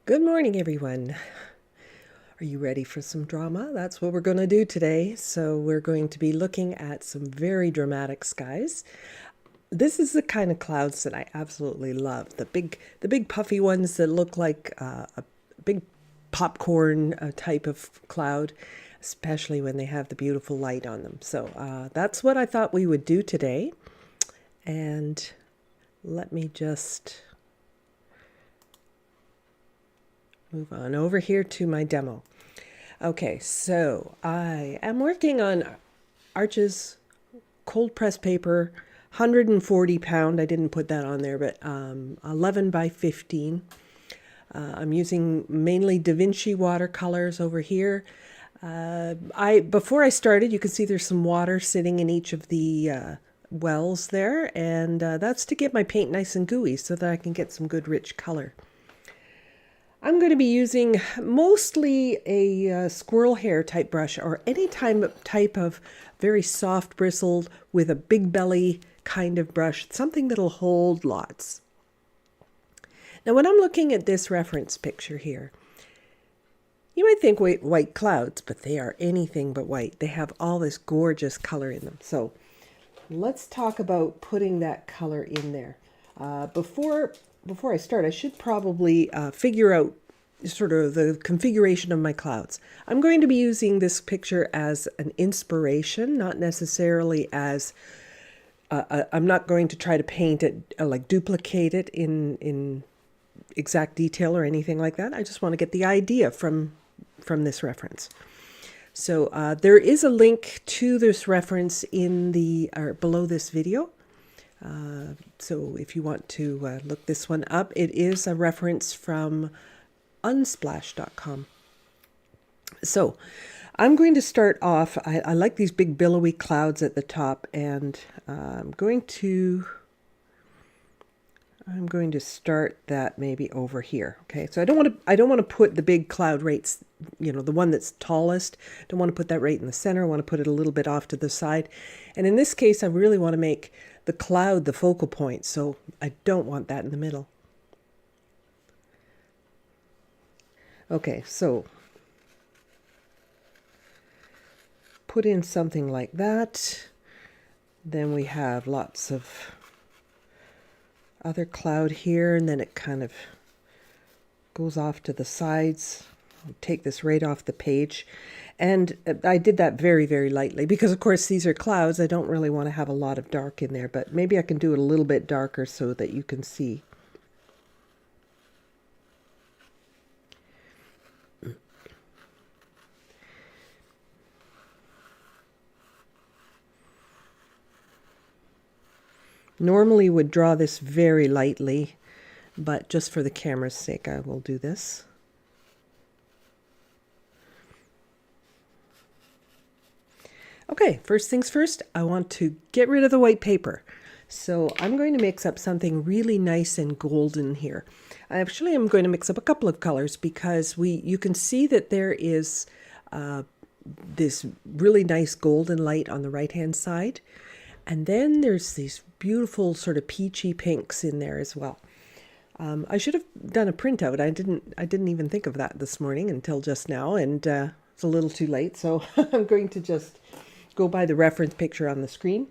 Good morning, everyone. Are you ready for some drama? That's what we're going to do today. So we're going to be looking at some very dramatic skies. This is the kind of clouds that I absolutely love. The big puffy ones that look like a big popcorn type of cloud, especially when they have the beautiful light on them. So that's what I thought we would do today. And let me just move on over here to my demo. Okay, so I am working on Arches cold press paper, 140 pound. I didn't put that on there, but 11 by 15. I'm using mainly DaVinci watercolors over here. Before I started, you can see there's some water sitting in each of the wells there, and that's to get my paint nice and gooey so that I can get some good rich color. I'm going to be using mostly a squirrel hair type brush or any type of very soft bristled with a big belly kind of brush, something that'll hold lots. Now when I'm looking at this reference picture here, you might think white clouds, but they are anything but white. They have all this gorgeous color in them. So let's talk about putting that color in there. Before I start, I should probably figure out sort of the configuration of my clouds. I'm going to be using this picture as an inspiration, not necessarily as, I'm not going to try to paint it, like duplicate it in exact detail or anything like that. I just want to get the idea from this reference. So there is a link to this reference in or below this video. So if you want to look this one up, it is a reference from unsplash.com. So I'm going to start off, I like these big billowy clouds at the top, and I'm going to start that maybe over here. Okay, so I don't want to put the big cloud right, the one that's tallest. Don't want to put that right in the center. I want to put it a little bit off to the side. And in this case, I really want to make the cloud the focal point, so I don't want that in the middle. Okay, so put in something like that. Then we have lots of other cloud here, and then it kind of goes off to the sides. I'll take this right off the page. And I did that very, very lightly because, of course, these are clouds. I don't really want to have a lot of dark in there, but maybe I can do it a little bit darker so that you can see. Normally would draw this very lightly, but just for the camera's sake, I will do this. Okay, first things first, I want to get rid of the white paper. So I'm going to mix up something really nice and golden here. I actually am going to mix up a couple of colors because you can see that there is this really nice golden light on the right-hand side. And then there's these beautiful sort of peachy pinks in there as well. I should have done a printout. I didn't even think of that this morning until just now, and it's a little too late. So I'm going to just go by the reference picture on the screen.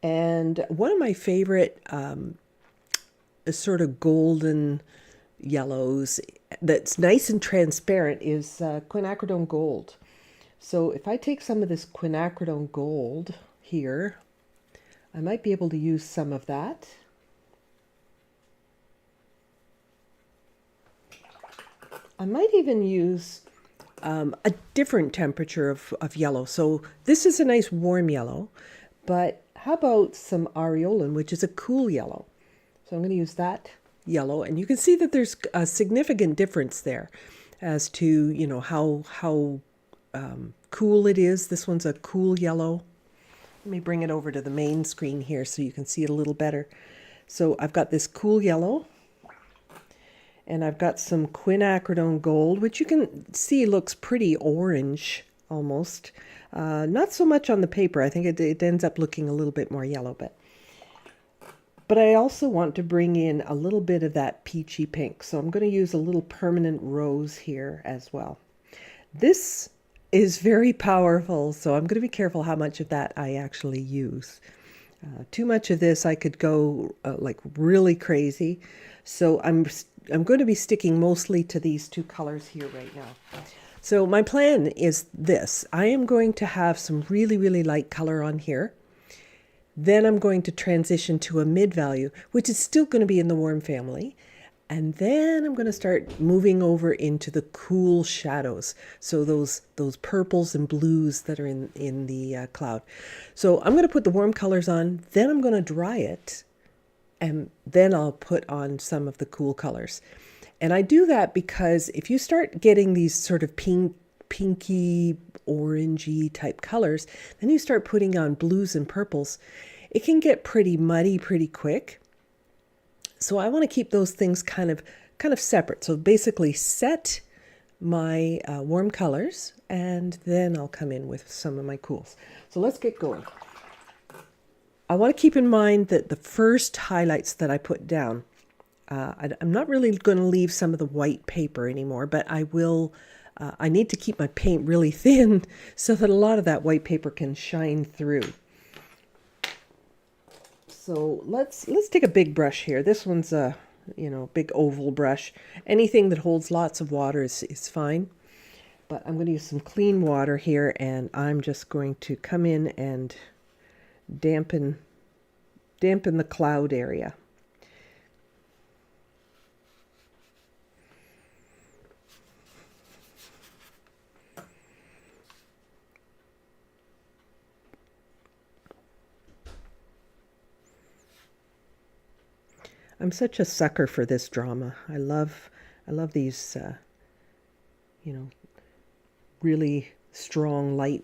And one of my favorite sort of golden yellows that's nice and transparent is quinacridone gold. So if I take some of this quinacridone gold here, I might be able to use some of that. I might even use a different temperature of yellow. So this is a nice warm yellow, but how about some aureolin, which is a cool yellow? So I'm going to use that yellow, and you can see that there's a significant difference there as to, how cool it is. This one's a cool yellow. Let me bring it over to the main screen here so you can see it a little better. So I've got this cool yellow, and I've got some quinacridone gold, which you can see looks pretty orange almost. Not so much on the paper. I think it ends up looking a little bit more yellow, but but I also want to bring in a little bit of that peachy pink. So I'm going to use a little permanent rose here as well. This is very powerful, so I'm going to be careful how much of that I actually use. Too much of this, I could go like really crazy. So I'm going to be sticking mostly to these two colors here right now. So my plan is this. I am going to have some really, really light color on here. Then I'm going to transition to a mid value, which is still going to be in the warm family. And then I'm going to start moving over into the cool shadows. So those purples and blues that are in the cloud. So I'm going to put the warm colors on, then I'm going to dry it, and then I'll put on some of the cool colors. And I do that because if you start getting these sort of pinky, orangey type colors, then you start putting on blues and purples, it can get pretty muddy pretty quick. So I want to keep those things kind of separate. So basically set my warm colors, and then I'll come in with some of my cools. So let's get going. I want to keep in mind that the first highlights that I put down, I'm not really going to leave some of the white paper anymore, but I will. I need to keep my paint really thin so that a lot of that white paper can shine through. So let's take a big brush here. This one's a big oval brush. Anything that holds lots of water is fine. But I'm going to use some clean water here, and I'm just going to come in and dampen the cloud area. I'm such a sucker for this drama. I love these, really strong light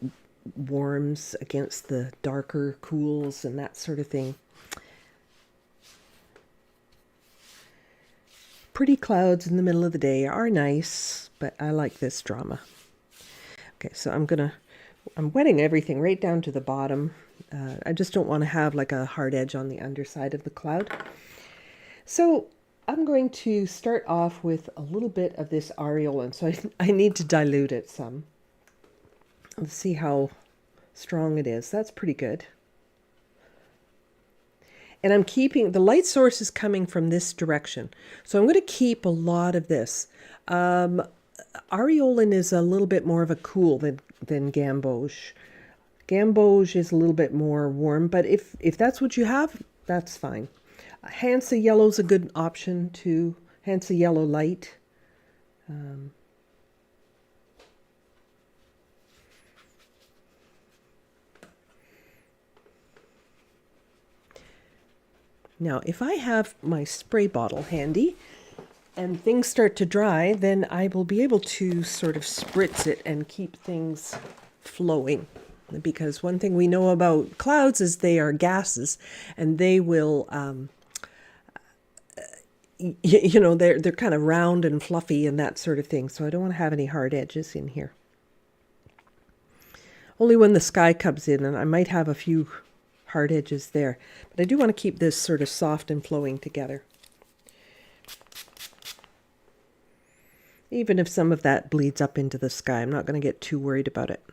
warms against the darker cools and that sort of thing. Pretty clouds in the middle of the day are nice, but I like this drama. Okay, so I'm wetting everything right down to the bottom. I just don't want to have like a hard edge on the underside of the cloud. So I'm going to start off with a little bit of this aureolin. So I need to dilute it some. Let's see how strong it is. That's pretty good. And I'm keeping, the light source is coming from this direction. So I'm going to keep a lot of this. Aureolin is a little bit more of a cool than gamboge. Gamboge is a little bit more warm, but if that's what you have, that's fine. Hansa yellow is a good option too. Hansa yellow light. Now, if I have my spray bottle handy and things start to dry, then I will be able to sort of spritz it and keep things flowing. Because one thing we know about clouds is they are gases, and they will they're kind of round and fluffy and that sort of thing. So I don't want to have any hard edges in here. Only when the sky comes in, and I might have a few hard edges there. But I do want to keep this sort of soft and flowing together. Even if some of that bleeds up into the sky, I'm not going to get too worried about it.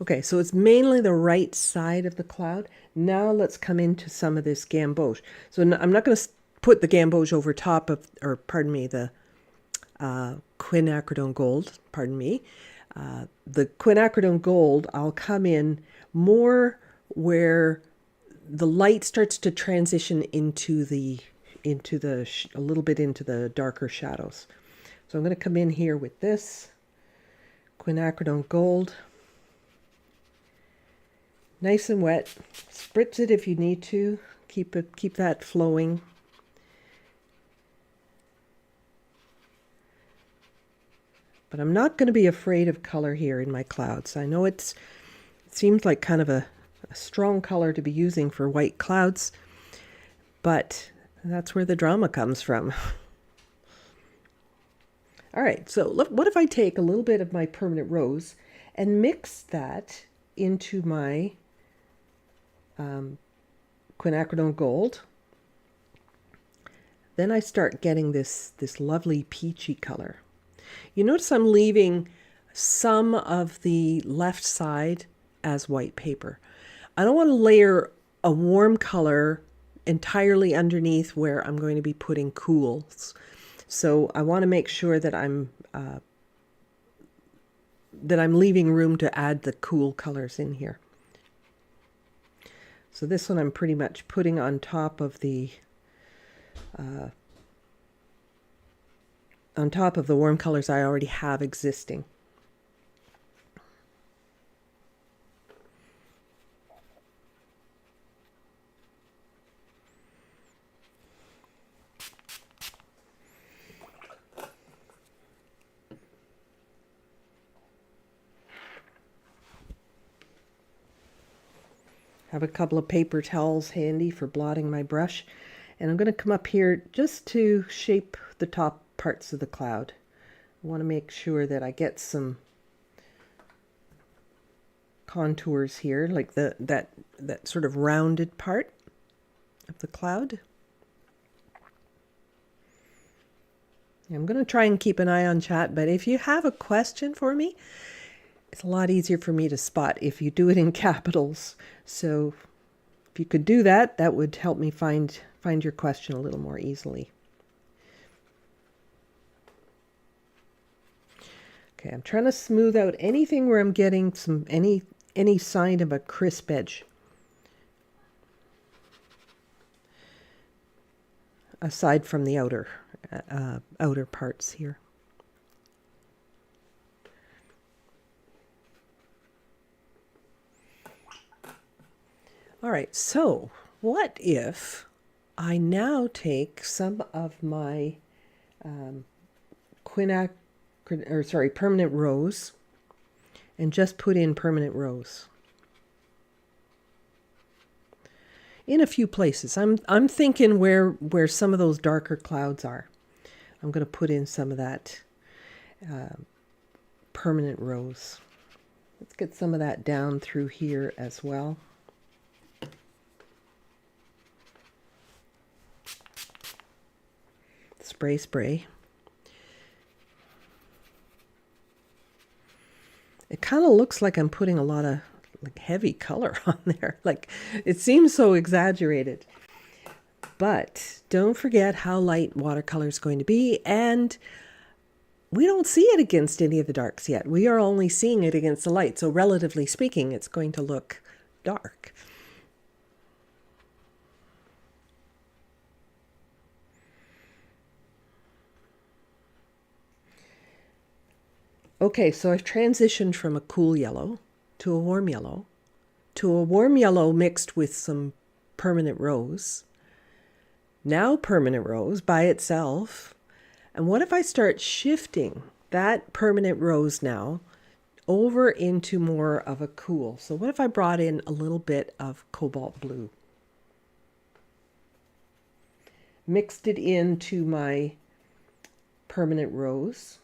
Okay, so it's mainly the right side of the cloud. Now let's come into some of this gamboge. So I'm not going to put the gamboge over top of, the quinacridone gold, the quinacridone gold, I'll come in more where the light starts to transition into a little bit into the darker shadows. So I'm going to come in here with this quinacridone gold. Nice and wet. Spritz it if you need to. Keep that flowing. But I'm not going to be afraid of color here in my clouds. I know it seems like kind of a strong color to be using for white clouds, but that's where the drama comes from. All right, so what if I take a little bit of my permanent rose and mix that into my quinacridone gold. Then I start getting this lovely peachy color. You notice I'm leaving some of the left side as white paper. I don't want to layer a warm color entirely underneath where I'm going to be putting cools. So I want to make sure that I'm leaving room to add the cool colors in here. So this one I'm pretty much putting on top of the warm colors I already have existing. Have a couple of paper towels handy for blotting my brush. And I'm going to come up here just to shape the top parts of the cloud. I want to make sure that I get some contours here, like that sort of rounded part of the cloud. I'm going to try and keep an eye on chat, but if you have a question for me, it's a lot easier for me to spot if you do it in capitals. So if you could do that, that would help me find your question a little more easily. Okay, I'm trying to smooth out anything where I'm getting any sign of a crisp edge. Aside from the outer parts here. All right, so what if I now take some of my permanent rose and just put in permanent rose in a few places. I'm thinking where some of those darker clouds are. I'm going to put in some of that permanent rose. Let's get some of that down through here as well. Spray. It kind of looks like I'm putting a lot of heavy color on there. Like it seems so exaggerated. But don't forget how light watercolor is going to be, and we don't see it against any of the darks yet. We are only seeing it against the light. So relatively speaking, it's going to look dark. Okay, so I've transitioned from a cool yellow to a warm yellow, mixed with some permanent rose. Now permanent rose by itself. And what if I start shifting that permanent rose now over into more of a cool? So what if I brought in a little bit of cobalt blue? Mixed it into my permanent rose.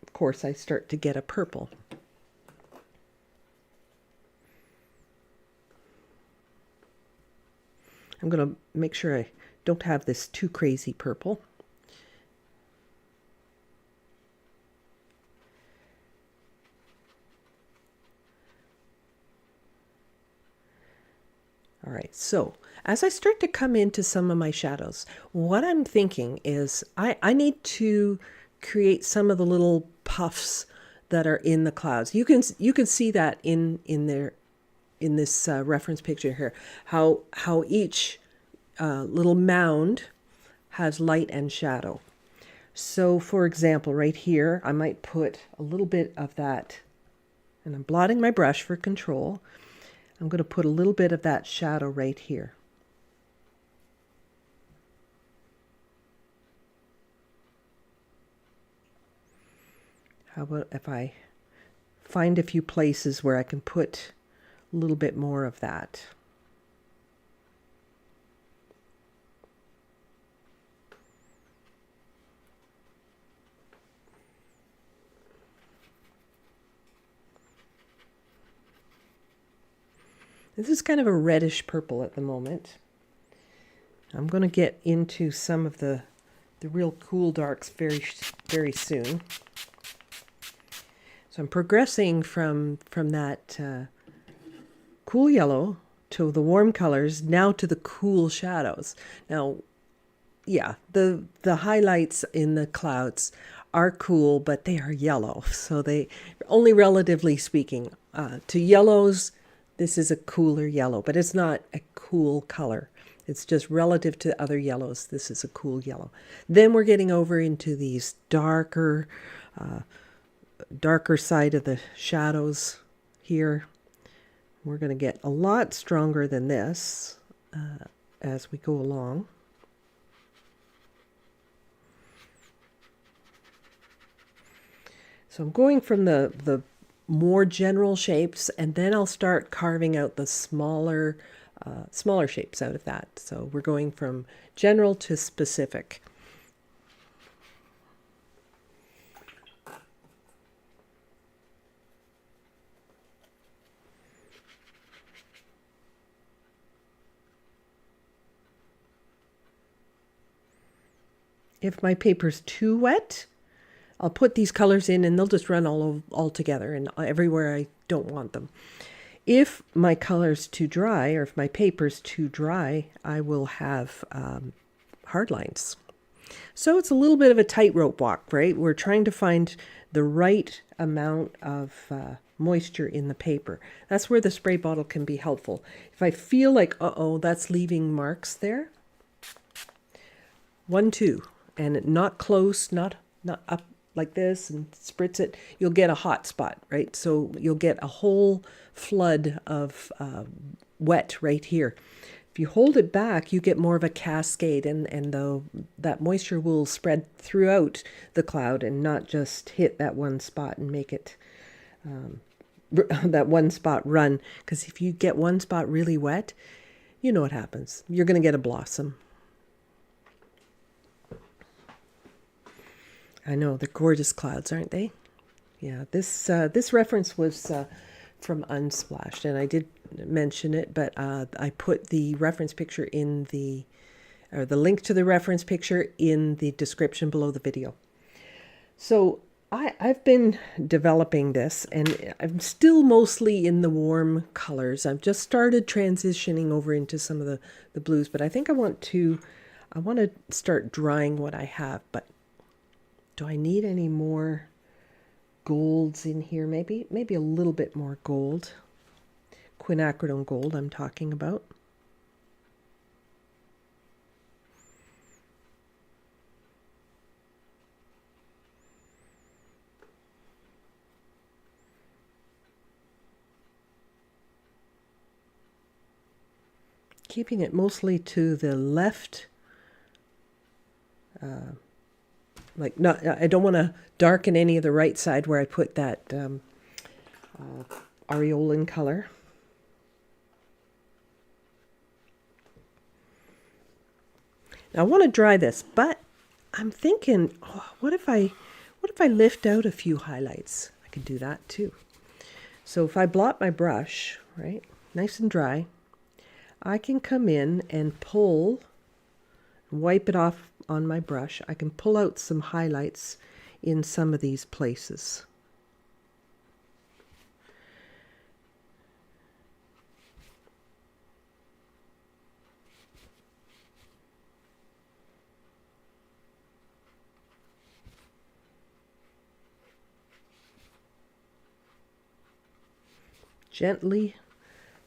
Of course, I start to get a purple. I'm going to make sure I don't have this too crazy purple. All right, so as I start to come into some of my shadows, what I'm thinking is I need to create some of the little puffs that are in the clouds. You can see that in this reference picture here, how each little mound has light and shadow. So for example, right here, I might put a little bit of that, and I'm blotting my brush for control. I'm going to put a little bit of that shadow right here. How about if I find a few places where I can put a little bit more of that? This is kind of a reddish purple at the moment. I'm going to get into some of the real cool darks very soon. So I'm progressing from that cool yellow to the warm colors, now to the cool shadows. Now, yeah, the highlights in the clouds are cool, but they are yellow. So they, only relatively speaking, to yellows, this is a cooler yellow, but it's not a cool color. It's just relative to other yellows. This is a cool yellow. Then we're getting over into these darker side of the shadows here. We're going to get a lot stronger than this as we go along. So I'm going from the more general shapes, and then I'll start carving out the smaller shapes out of that. So we're going from general to specific. If my paper's too wet, I'll put these colors in and they'll just run all together and everywhere I don't want them. If my color's too dry, or if my paper's too dry, I will have hard lines. So it's a little bit of a tightrope walk, right? We're trying to find the right amount of moisture in the paper. That's where the spray bottle can be helpful. If I feel like, uh-oh, that's leaving marks there, 1, 2, and not close, not up like this and spritz it, you'll get a hot spot, right? So you'll get a whole flood of wet right here. If you hold it back, you get more of a cascade, and that moisture will spread throughout the cloud and not just hit that one spot and make it that one spot run. Because if you get one spot really wet, you know what happens. You're going to get a blossom. I know, they're gorgeous clouds, aren't they? Yeah, this reference was from Unsplash, and I did mention it, but I put the reference picture in the link to the reference picture in the description below the video. So I've been developing this, and I'm still mostly in the warm colors. I've just started transitioning over into some of the blues, but I think I want to start drying what I have. But do I need any more golds in here? Maybe a little bit more gold. Quinacridone gold I'm talking about. Keeping it mostly to the left. I don't want to darken any of the right side where I put that aureolin color. Now I want to dry this, but I'm thinking, what if I lift out a few highlights? I could do that too. So if I blot my brush, right, nice and dry, I can come in and wipe it off on my brush. I can pull out some highlights in some of these places. Gently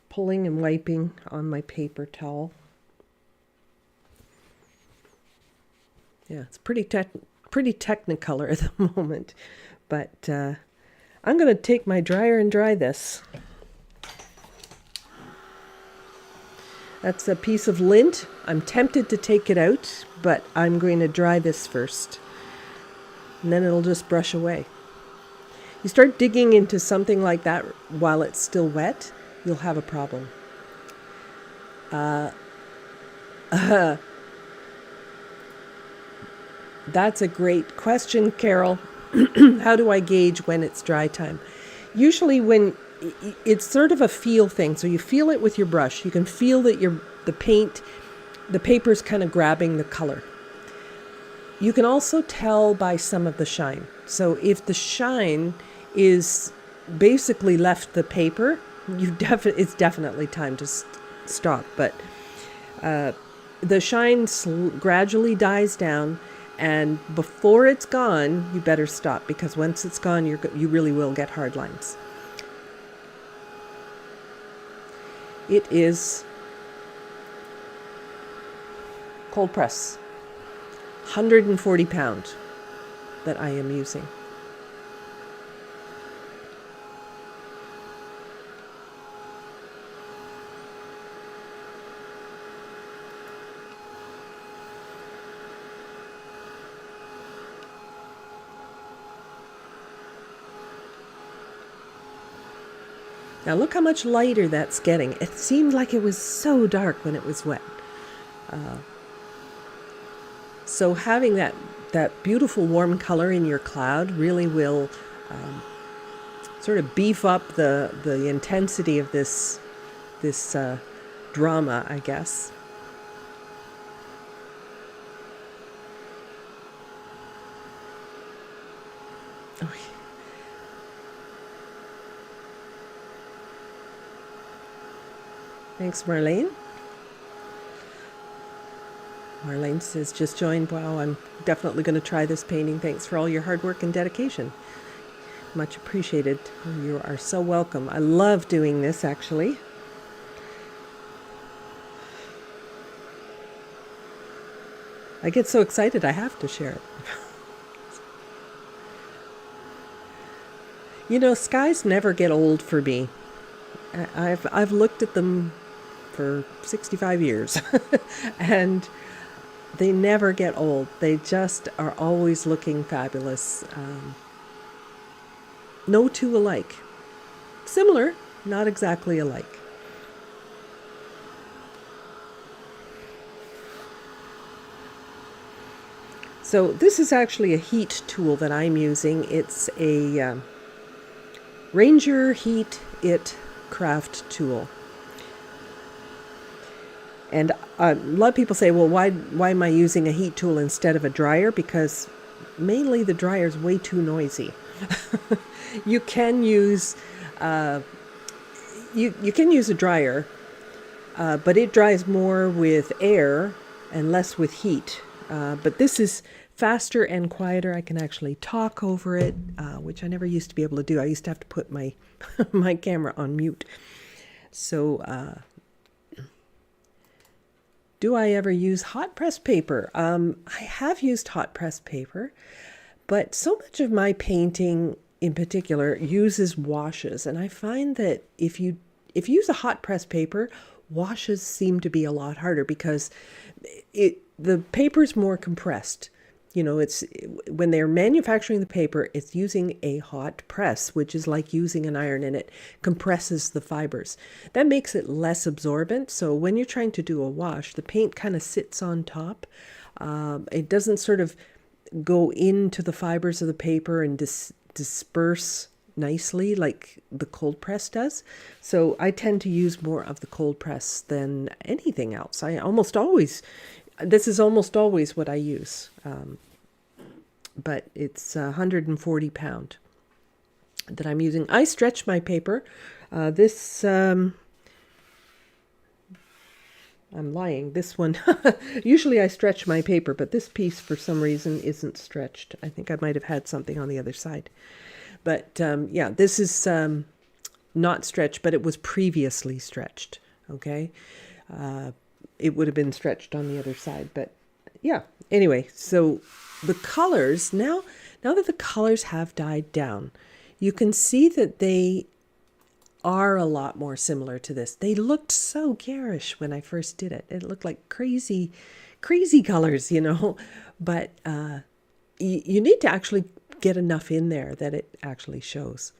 pulling and wiping on my paper towel. Yeah, it's pretty technicolor at the moment, but I'm going to take my dryer and dry this. That's a piece of lint. I'm tempted to take it out, but I'm going to dry this first, and then it'll just brush away. You start digging into something like that while it's still wet, you'll have a problem. That's a great question, Carol. How do I gauge when it's dry time? Usually when it's sort of a feel thing, so you feel it with your brush. You can feel that the paper's kind of grabbing the color. You can also tell by some of the shine. So if the shine is basically left the paper, it's definitely time to stop. But the shine gradually dies down, and before it's gone, you better stop, because once it's gone, you really will get hard lines. It is cold press, 140 pound that I am using. Now look how much lighter that's getting. It seemed like it was so dark when it was wet. So having that beautiful warm color in your cloud really will sort of beef up the intensity of this drama, I guess. Oh, thanks, Marlene. Marlene says, just joined. Wow, I'm definitely going to try this painting. Thanks for all your hard work and dedication. Much appreciated. You are so welcome. I love doing this, actually. I get so excited I have to share it. You know, skies never get old for me. I've looked at them for 65 years and they never get old. They just are always looking fabulous. No two alike. Similar, not exactly alike. So this is actually a heat tool that I'm using. It's a Ranger Heat It craft tool. And a lot of people say, well, why am I using a heat tool instead of a dryer? Because mainly the dryer is way too noisy. You can use you can use a dryer, but it dries more with air and less with heat. But this is faster and quieter. I can actually talk over it, which I never used to be able to do. I used to have to put my my camera on mute. So do I ever use hot press paper? I have used hot press paper, but so much of my painting in particular uses washes. And I find that if you use a hot press paper, washes seem to be a lot harder because the paper's more compressed. You know, it's when they're manufacturing the paper, it's using a hot press, which is like using an iron, and it compresses the fibers. That makes it less absorbent. So when you're trying to do a wash, the paint kind of sits on top. It doesn't sort of go into the fibers of the paper and disperse nicely like the cold press does. So I tend to use more of the cold press than anything else. This is almost always what I use, but it's 140 pound that I'm using. I stretch my paper. I'm lying. This one, usually I stretch my paper, but this piece for some reason isn't stretched. I think I might have had something on the other side. But yeah, this is not stretched, but it was previously stretched, okay? It would have been stretched on the other side, but yeah. Anyway, so the colors, now that the colors have died down, you can see that they are a lot more similar to this. They looked so garish when I first did it. It looked like crazy colors, you know, but you need to actually get enough in there that it actually shows.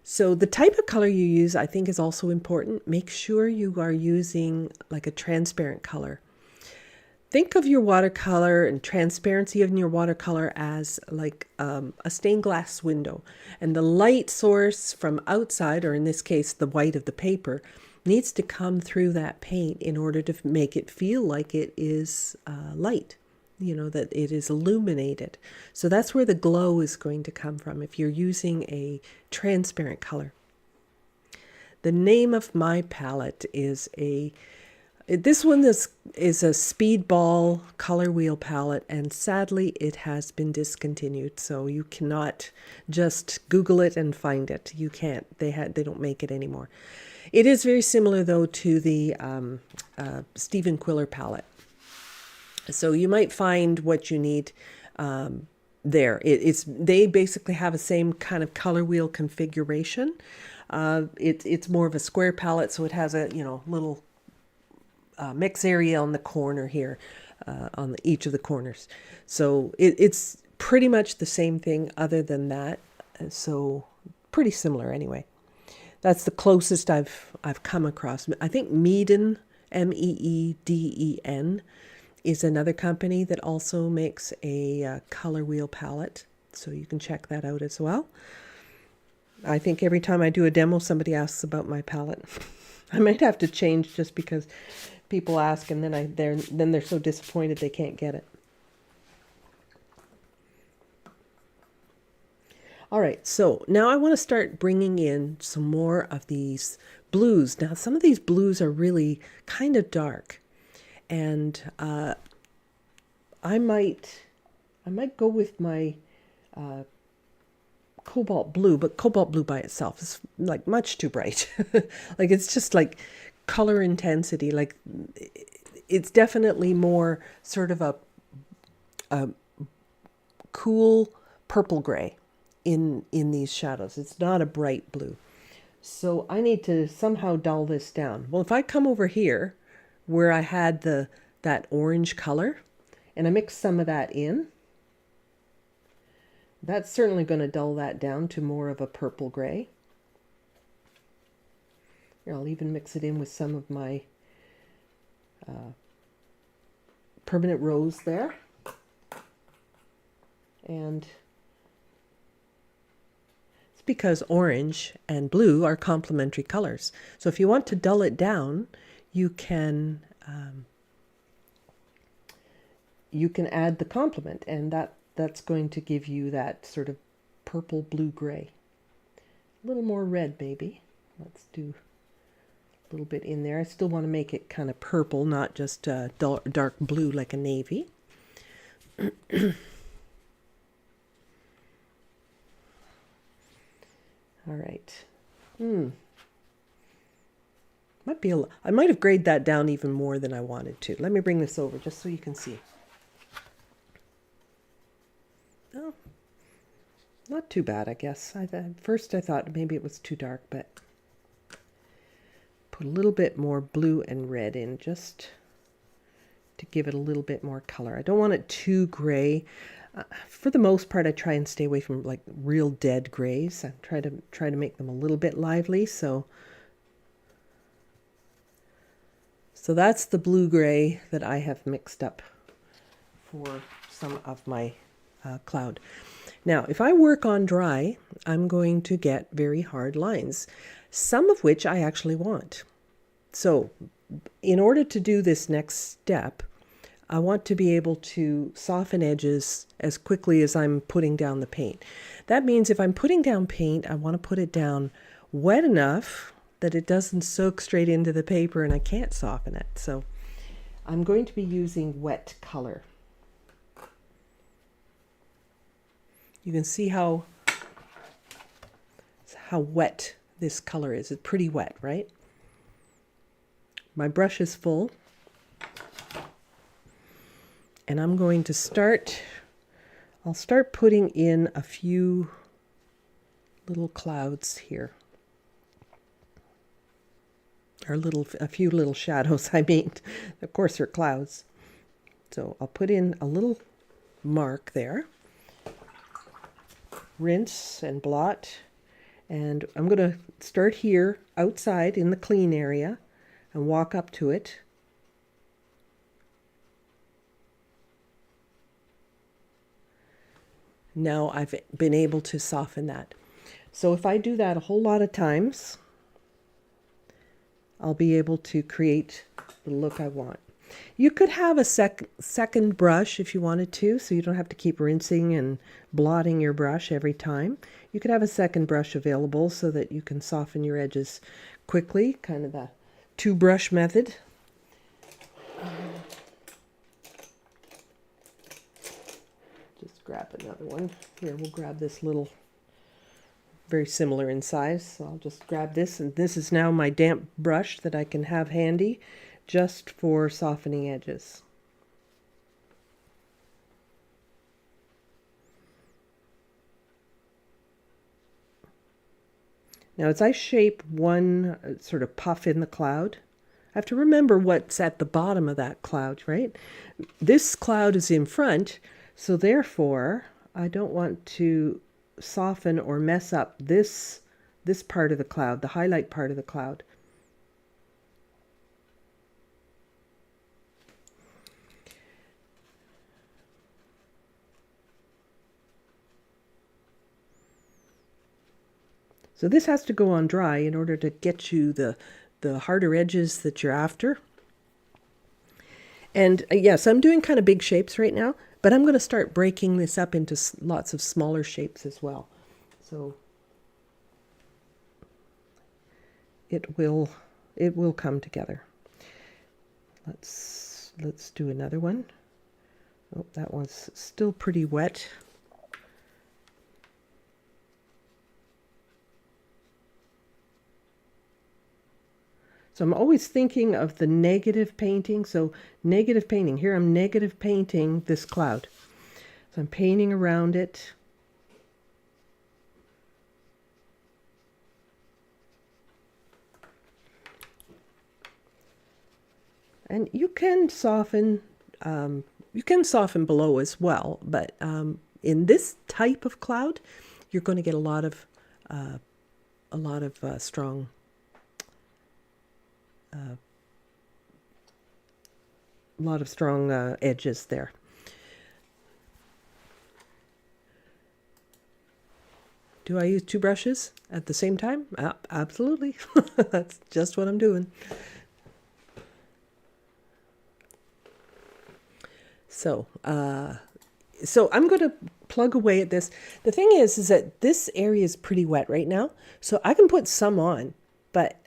So the type of color you use, I think, is also important. Make sure you are using like a transparent color. think of your watercolor and transparency in your watercolor as like a stained glass window. And the light source from outside, or in this case, the white of the paper, needs to come through that paint in order to make it feel like it is light, you know, that it is illuminated. So that's where the glow is going to come from if you're using a transparent color. The name of my palette is this one is a Speedball color wheel palette, and sadly it has been discontinued, so you cannot just Google it and find it. You can't. They don't make it anymore. It is very similar though to the Stephen Quiller palette, so you might find what you need there. They basically have the same kind of color wheel configuration. It's more of a square palette, so it has a little mix area on the corner here, on each of the corners. So it's pretty much the same thing other than that. So pretty similar anyway. That's the closest I've come across. I think Meeden, Meeden, is another company that also makes a color wheel palette. So you can check that out as well. I think every time I do a demo, somebody asks about my palette. I might have to change just because people ask, and then they're so disappointed they can't get it. All right, so now I want to start bringing in some more of these blues. Now, some of these blues are really kind of dark, and I might go with my cobalt blue, but cobalt blue by itself is like much too bright. Like it's just like color intensity. Like it's definitely more sort of a cool purple gray in these shadows. It's not a bright blue. So I need to somehow dull this down. Well, if I come over here where I had that orange color and I mix some of that in, that's certainly going to dull that down to more of a purple gray. Here, I'll even mix it in with some of my permanent rose there. And it's because orange and blue are complementary colors. So if you want to dull it down, you can add the complement, and that's going to give you that sort of purple blue gray. A little more red maybe. Let's do a little bit in there. I still want to make it kind of purple, not just dark blue like a navy. All right. I might have grayed that down even more than I wanted to. Let me bring this over just so you can see. Oh, not too bad, I guess. At first I thought maybe it was too dark, but put a little bit more blue and red in just to give it a little bit more color. I don't want it too gray. For the most part, I try and stay away from like real dead grays. I try to make them a little bit lively. So that's the blue gray that I have mixed up for some of my cloud. Now, if I work on dry, I'm going to get very hard lines, some of which I actually want. So in order to do this next step, I want to be able to soften edges as quickly as I'm putting down the paint. That means if I'm putting down paint, I want to put it down wet enough that it doesn't soak straight into the paper and I can't soften it. So I'm going to be using wet color. You can see how wet this color is. It's pretty wet, right? My brush is full. And I'm going to I'll start putting in a few little clouds here. Or a few little shadows, I mean. Of course, they're clouds. So I'll put in a little mark there. Rinse and blot. And I'm going to start here outside in the clean area and walk up to it. Now I've been able to soften that. So if I do that a whole lot of times, I'll be able to create the look I want. You could have a second brush if you wanted to, so you don't have to keep rinsing and blotting your brush every time. You could have a second brush available so that you can soften your edges quickly, kind of the two-brush method. Just grab another one. Here, we'll grab this little, very similar in size. So I'll just grab this, and this is now my damp brush that I can have handy just for softening edges. Now as I shape one sort of puff in the cloud, I have to remember what's at the bottom of that cloud, right? This cloud is in front, so therefore I don't want to soften or mess up this part of the cloud, the highlight part of the cloud. So this has to go on dry in order to get you the harder edges that you're after. And yes, I'm doing kind of big shapes right now, but I'm going to start breaking this up into lots of smaller shapes as well. So it will come together. Let's do another one. Oh, that one's still pretty wet. So I'm always thinking of the negative painting. So negative painting. Here I'm negative painting this cloud. So I'm painting around it. And you can soften below as well, but in this type of cloud, you're going to get a lot of strong edges there. Do I use two brushes at the same time? Absolutely. That's just what I'm doing. So I'm going to plug away at this. The thing is that this area is pretty wet right now, so I can put some on, but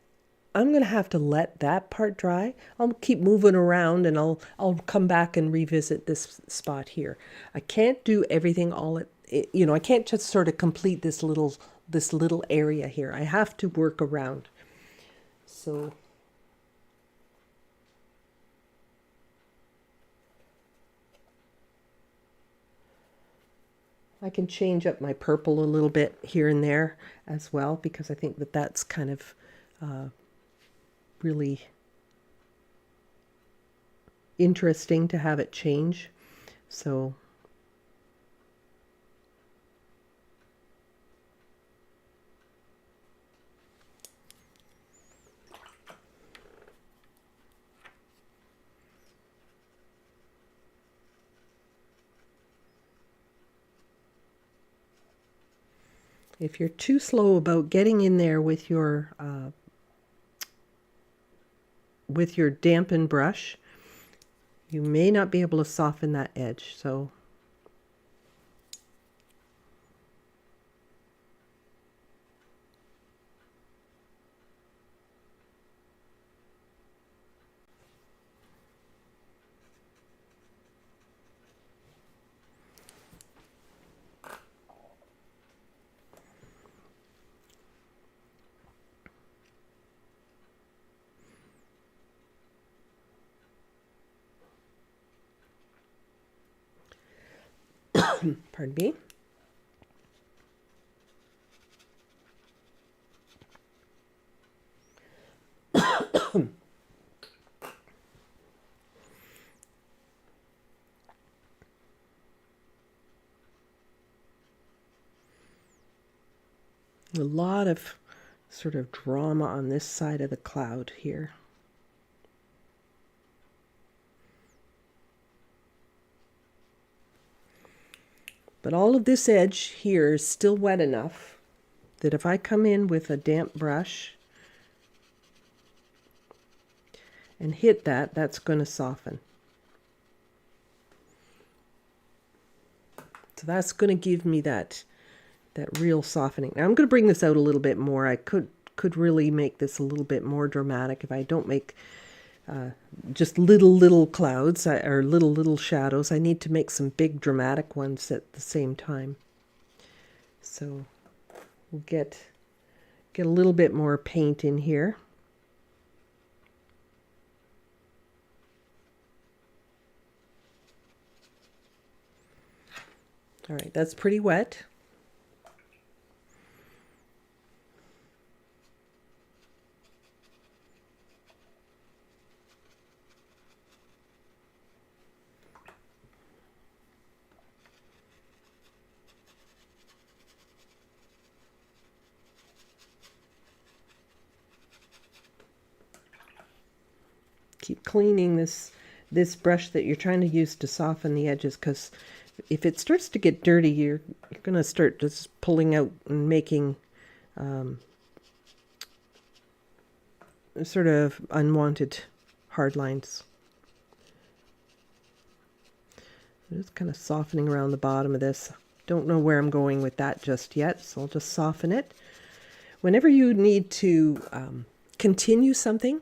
I'm going to have to let that part dry. I'll keep moving around, and I'll come back and revisit this spot here. I can't do everything all at, I can't just sort of complete this little area here. I have to work around. So I can change up my purple a little bit here and there as well, because I think that that's kind of really interesting to have it change. So if you're too slow about getting in there with your dampened brush, you may not be able to soften that edge. So pardon me. A lot of sort of drama on this side of the cloud here. But all of this edge here is still wet enough that if I come in with a damp brush and hit that, that's going to soften. So that's going to give me that real softening. Now I'm going to bring this out a little bit more. I could really make this a little bit more dramatic if I don't make just little clouds or little shadows. I need to make some big dramatic ones at the same time. So we'll get a little bit more paint in here. All right, that's pretty wet. Keep cleaning this brush that you're trying to use to soften the edges, because if it starts to get dirty, you're going to start just pulling out and making sort of unwanted hard lines. I'm just kind of softening around the bottom of this. Don't know where I'm going with that just yet, so I'll just soften it. Whenever you need to continue something,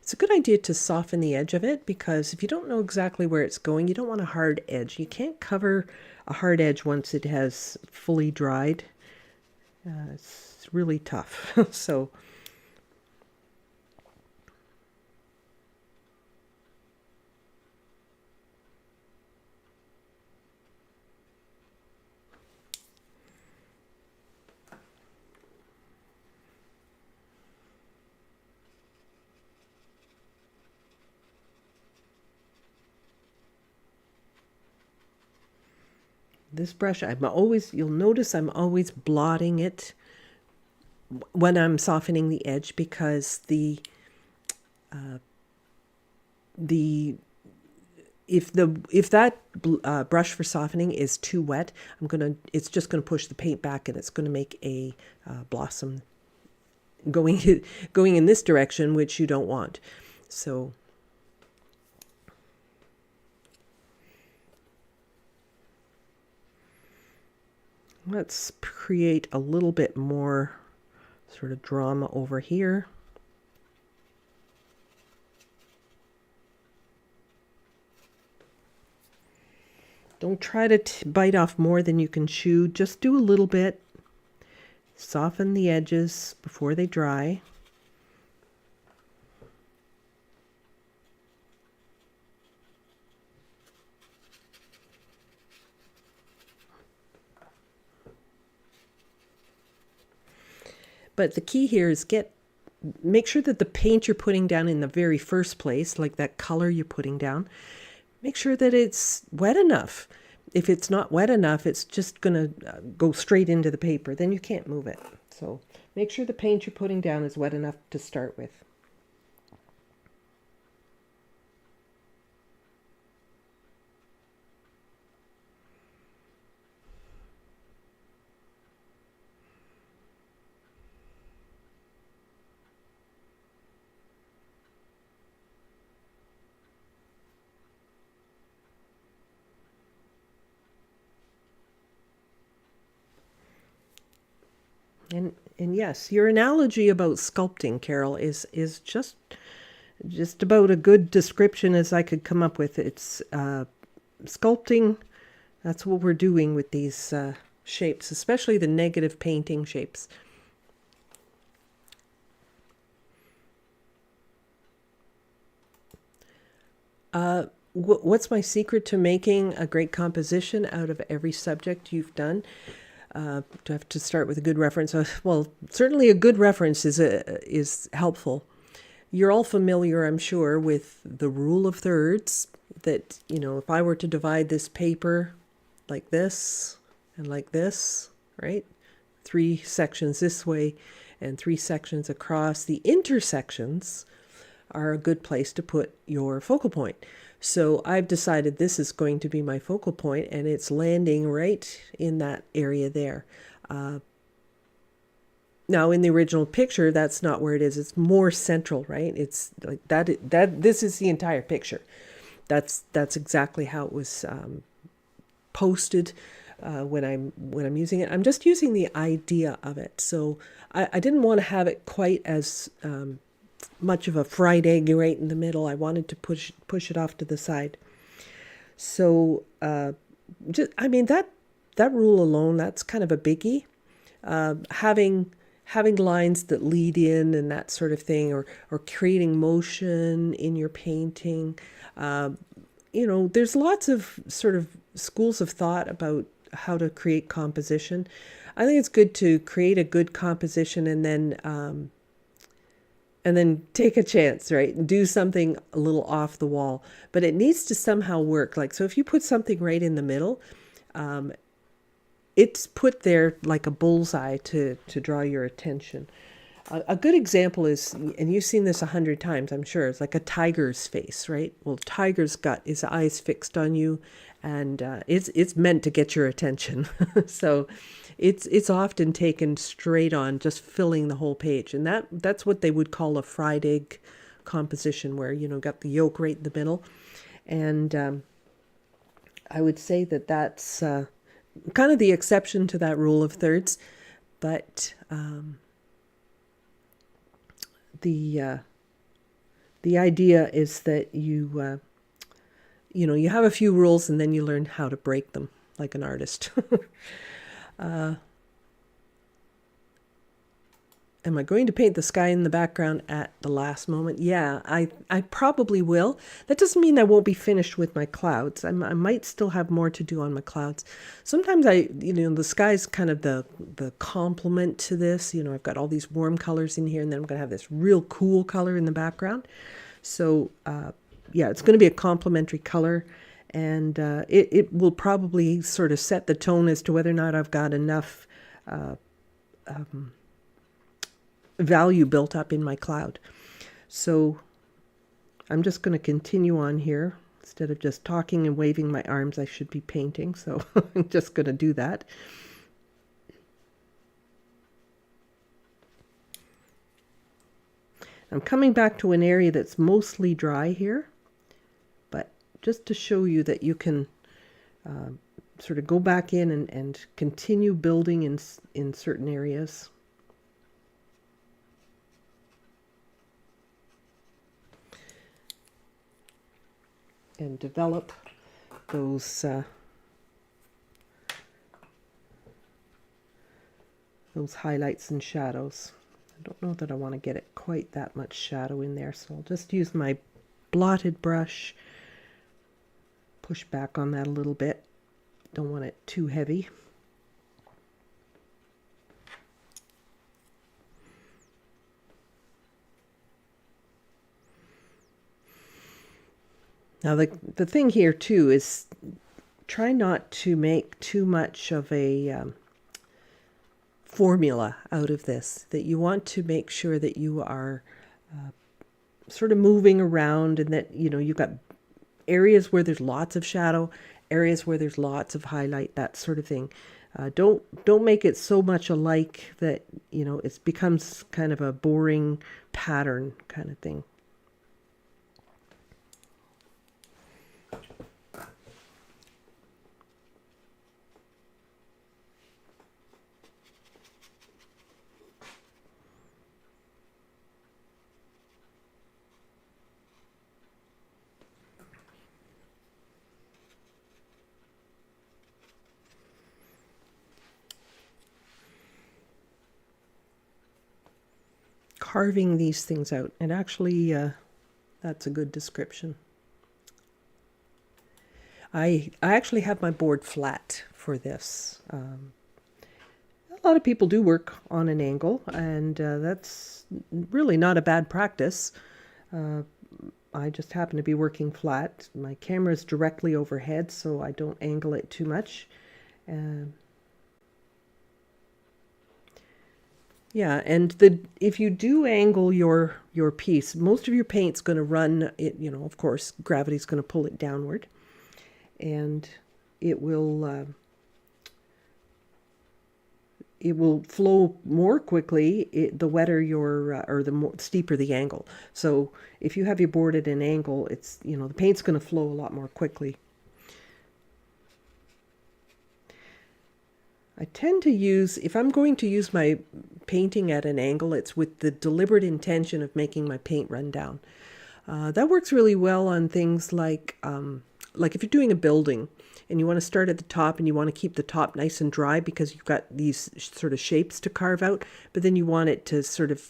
it's a good idea to soften the edge of it, because if you don't know exactly where it's going, you don't want a hard edge. You can't cover a hard edge once it has fully dried. It's really tough. So this brush, you'll notice I'm always blotting it when I'm softening the edge, because if that brush for softening is too wet, it's just gonna push the paint back, and it's gonna make a blossom going in this direction, which you don't want. So let's create a little bit more sort of drama over here. Don't try to bite off more than you can chew. Just do a little bit. Soften the edges before they dry. But the key here is make sure that the paint you're putting down in the very first place, like that color you're putting down, make sure that it's wet enough. If it's not wet enough, it's just going to go straight into the paper. Then you can't move it. So make sure the paint you're putting down is wet enough to start with. And yes, your analogy about sculpting, Carol, is just about a good description as I could come up with. It's sculpting. That's what we're doing with these shapes, especially the negative painting shapes. What's my secret to making a great composition out of every subject you've done? Do I have to start with a good reference? Well, certainly a good reference is helpful. You're all familiar, I'm sure, with the rule of thirds, that, if I were to divide this paper like this and like this, right? 3 sections this way and 3 sections across, the intersections are a good place to put your focal point. So I've decided this is going to be my focal point, and it's landing right in that area there. Now, in the original picture, that's not where it is. It's more central, right? It's like that. This is the entire picture. That's exactly how it was posted when I'm using it. I'm just using the idea of it. So I didn't want to have it quite as much of a fried egg right in the middle. I wanted to push it off to the side. So I mean that rule alone, that's kind of a biggie. Having lines that lead in and that sort of thing, or creating motion in your painting. There's lots of sort of schools of thought about how to create composition. I think it's good to create a good composition and then take a chance, right? Do something a little off the wall, but it needs to somehow work. Like, so if you put something right in the middle, it's put there like a bullseye to draw your attention. A good example is, and you've seen this 100 times, I'm sure, it's like a tiger's face, right? Well, tiger's got his eyes fixed on you, and it's meant to get your attention. So it's often taken straight on, just filling the whole page. And that's what they would call a fried egg composition, where, got the yolk right in the middle. And I would say that's kind of the exception to that rule of thirds. But the idea is that you have a few rules and then you learn how to break them like an artist. Am I going to paint the sky in the background at the last moment? Yeah, I probably will. That doesn't mean I won't be finished with my clouds. I might still have more to do on my clouds. Sometimes the sky's kind of the complement to this. I've got all these warm colors in here, and then I'm going to have this real cool color in the background. So, it's going to be a complementary color, and it will probably sort of set the tone as to whether or not I've got enough value built up in my cloud. So I'm just going to continue on here. Instead of just talking and waving my arms, I should be painting. So I'm just going to do that. I'm coming back to an area that's mostly dry here, but just to show you that you can sort of go back in and continue building in certain areas. And develop those highlights and shadows. I don't know that I want to get it quite that much shadow in there, so I'll just use my blotted brush, push back on that a little bit. Don't want it too heavy. Now, the thing here, too, is try not to make too much of a formula out of this, that you want to make sure that you are sort of moving around, and that, you've got areas where there's lots of shadow, areas where there's lots of highlight, that sort of thing. Don't make it so much alike that, it becomes kind of a boring pattern kind of thing. Carving these things out, and actually that's a good description. I actually have my board flat for this. A lot of people do work on an angle, and that's really not a bad practice. I just happen to be working flat. My camera is directly overhead, so I don't angle it too much. Yeah, and if you do angle your piece, most of your paint's going to run it, of course, gravity's going to pull it downward, and it will it will flow more quickly the wetter your or the more steeper the angle. So if you have your board at an angle, it's the paint's going to flow a lot more quickly. I tend to use, if I'm going to use my painting at an angle, it's with the deliberate intention of making my paint run down. That works really well on things like if you're doing a building and you want to start at the top and you want to keep the top nice and dry because you've got these sort of shapes to carve out, but then you want it to sort of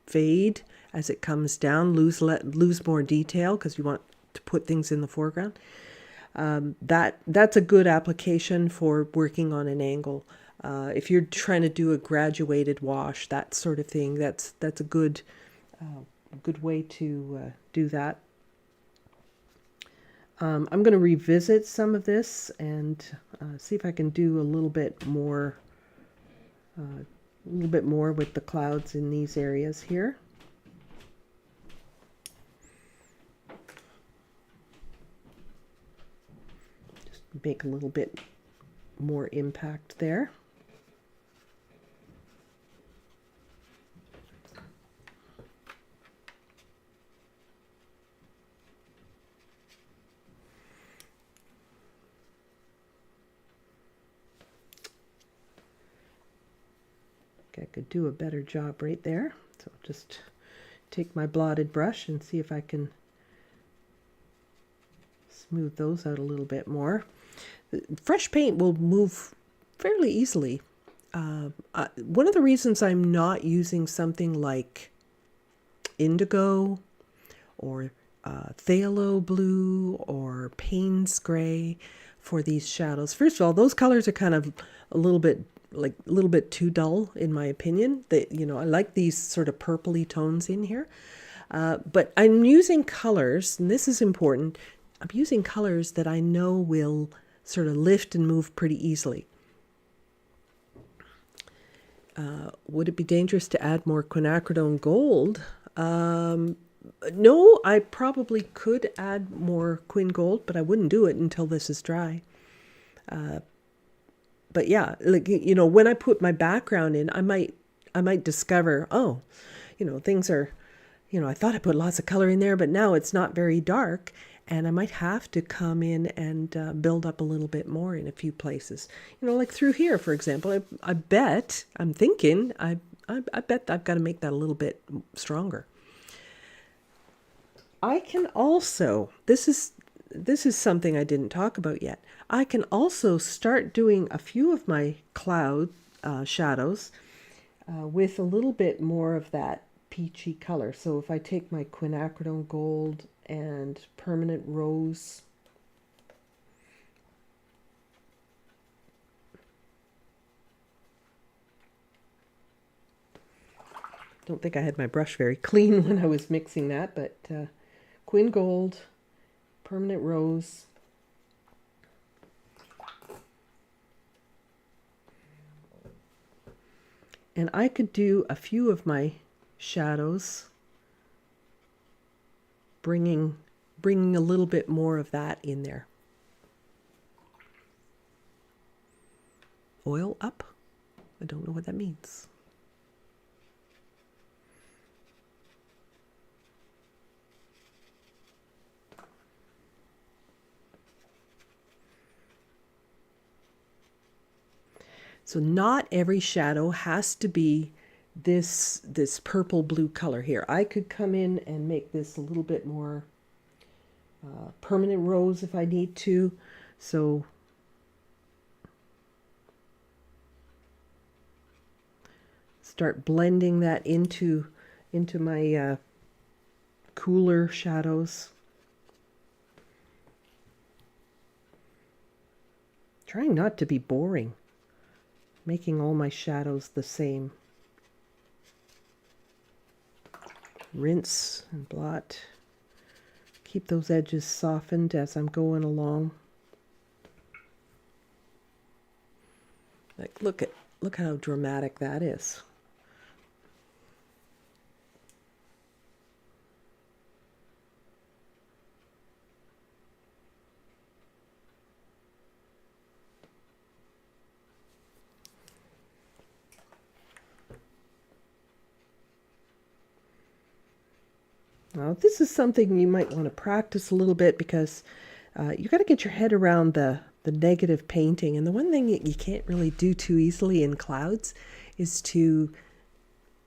fade as it comes down, lose more detail because you want to put things in the foreground. That's a good application for working on an angle. If you're trying to do a graduated wash, that sort of thing, that's a good way to do that. I'm going to revisit some of this and see if I can do a little bit more with the clouds in these areas here. Just make a little bit more impact there. I could do a better job right there. So I'll just take my blotted brush and see if I can smooth those out a little bit more. Fresh paint will move fairly easily. One of the reasons I'm not using something like indigo or phthalo blue or Payne's gray for these shadows. First of all, those colors are kind of a little bit too dull in my opinion. I like these sort of purpley tones in here. But I'm using colors, and this is important, I'm using colors that I know will sort of lift and move pretty easily. Would it be dangerous to add more quinacridone gold? No, I probably could add more quin gold, but I wouldn't do it until this is dry. But yeah, when I put my background in, I might discover, things are, I thought I put lots of color in there, but now it's not very dark. And I might have to come in and build up a little bit more in a few places. Like through here, for example, I bet I've got to make that a little bit stronger. I can also, this is something I didn't talk about yet. I can also start doing a few of my cloud shadows with a little bit more of that peachy color. So if I take my quinacridone gold and permanent rose, don't think I had my brush very clean when I was mixing that, but quin gold, permanent rose, and I could do a few of my shadows, bringing a little bit more of that in there. Oil up? I don't know what that means. So not every shadow has to be this purple blue color here. I could come in and make this a little bit more permanent rose if I need to. So start blending that into my cooler shadows. Trying not to be boring, making all my shadows the same. Rinse and blot. Keep those edges softened as I'm going along. Like look how dramatic that is. Now, this is something you might want to practice a little bit because you got to get your head around the negative painting. And the one thing that you can't really do too easily in clouds is to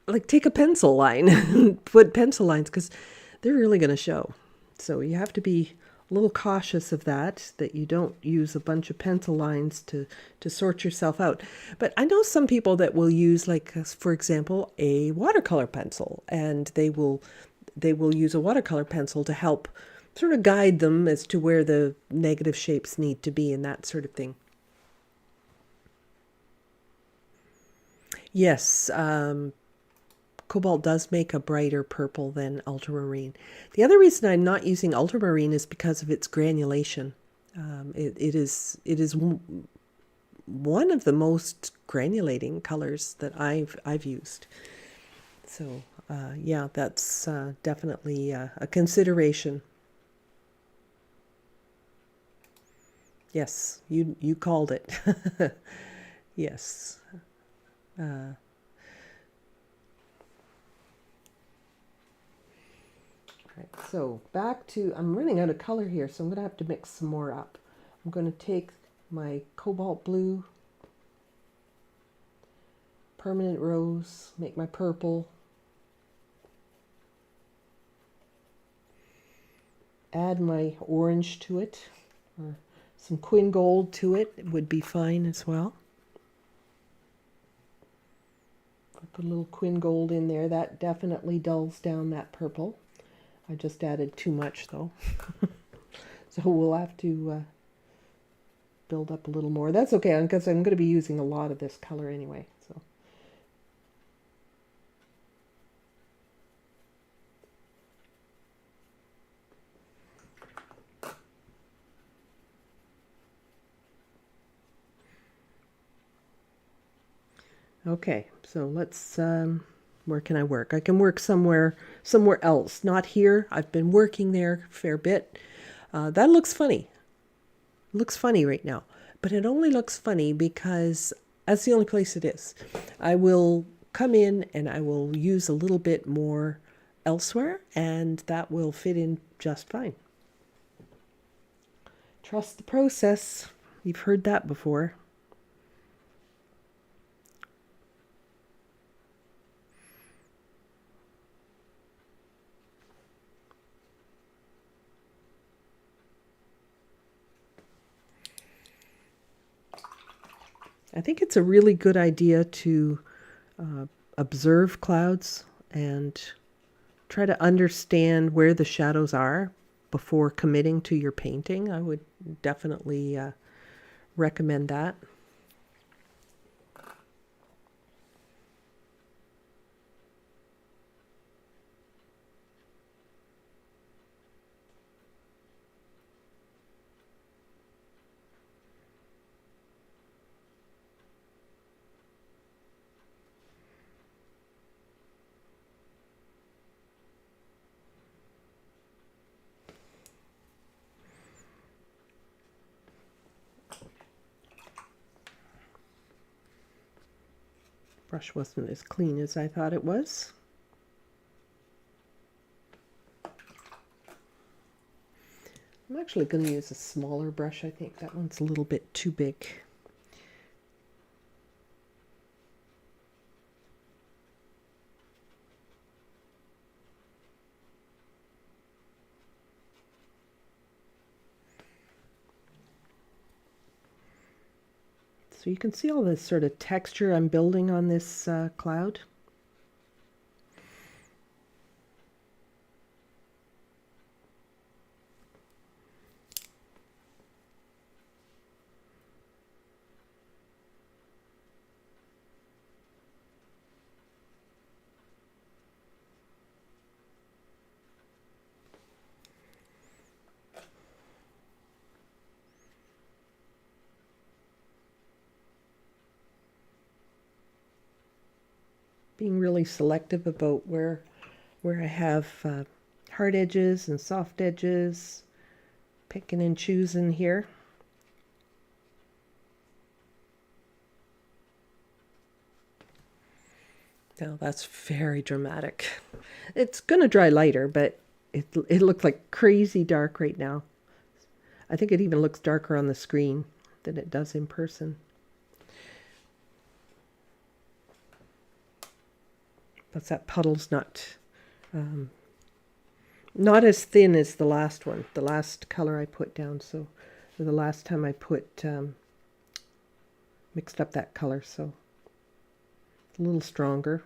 like take a pencil line and put pencil lines because they're really going to show. So you have to be a little cautious of that you don't use a bunch of pencil lines to sort yourself out. But I know some people that will use, like, for example, a watercolor pencil, and they will use a watercolor pencil to help sort of guide them as to where the negative shapes need to be and that sort of thing. Yes, cobalt does make a brighter purple than ultramarine. The other reason I'm not using ultramarine is because of its granulation. It is one of the most granulating colors that I've used. So yeah, that's definitely a consideration. Yes, you called it. Yes. Right, so back to, I'm running out of color here, so I'm going to have to mix some more up. I'm going to take my cobalt blue, permanent rose, make my purple, add my orange to it, or some quin gold to it would be fine as well. Put a little quin gold in there. That definitely dulls down that purple. I just added too much though. So we'll have to build up a little more. That's okay, because I'm going to be using a lot of this color anyway. So okay, so let's where can I work? I can work somewhere else, not here. I've been working there a fair bit. That looks funny. Looks funny right now, but it only looks funny because that's the only place it is. I will come in and I will use a little bit more elsewhere, and that will fit in just fine. Trust the process. You've heard that before. I think it's a really good idea to observe clouds and try to understand where the shadows are before committing to your painting. I would definitely recommend that. Brush wasn't as clean as I thought it was. I'm actually going to use a smaller brush. I think that one's a little bit too big. So you can see all this sort of texture I'm building on this cloud. Being really selective about where I have hard edges and soft edges, picking and choosing here. Now that's very dramatic. It's going to dry lighter, but it looks like crazy dark right now. I think it even looks darker on the screen than it does in person. But that puddle's not as thin as the last one, the last color I put down. So the last time I mixed up that color, so it's a little stronger,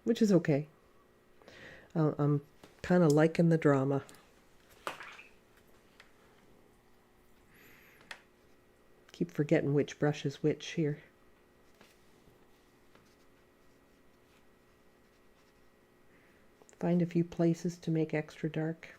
which is okay. I'm kind of liking the drama. Keep forgetting which brush is which here. Find a few places to make extra dark.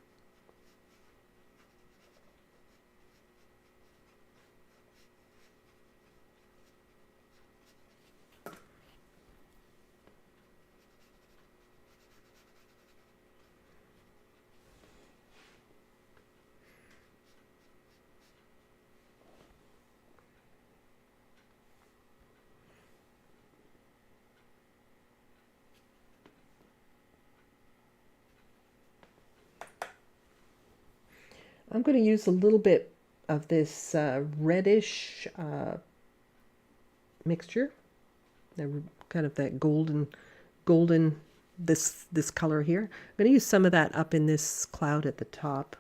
I'm going to use a little bit of this reddish mixture, kind of that golden, this color here. I'm going to use some of that up in this cloud at the top.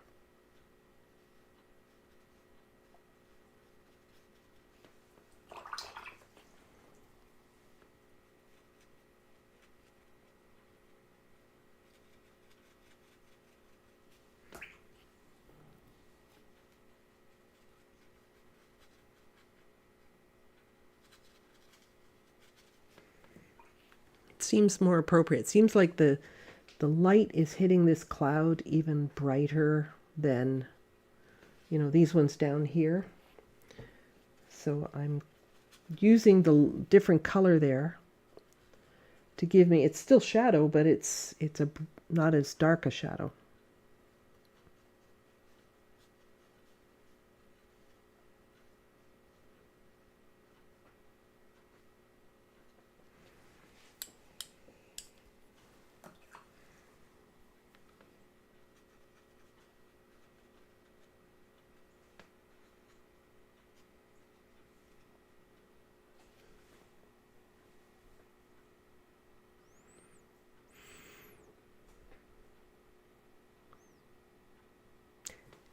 Seems more appropriate. It seems like the light is hitting this cloud even brighter than, you know, these ones down here. So I'm using the different color there to give me, it's still shadow, but it's not as dark a shadow.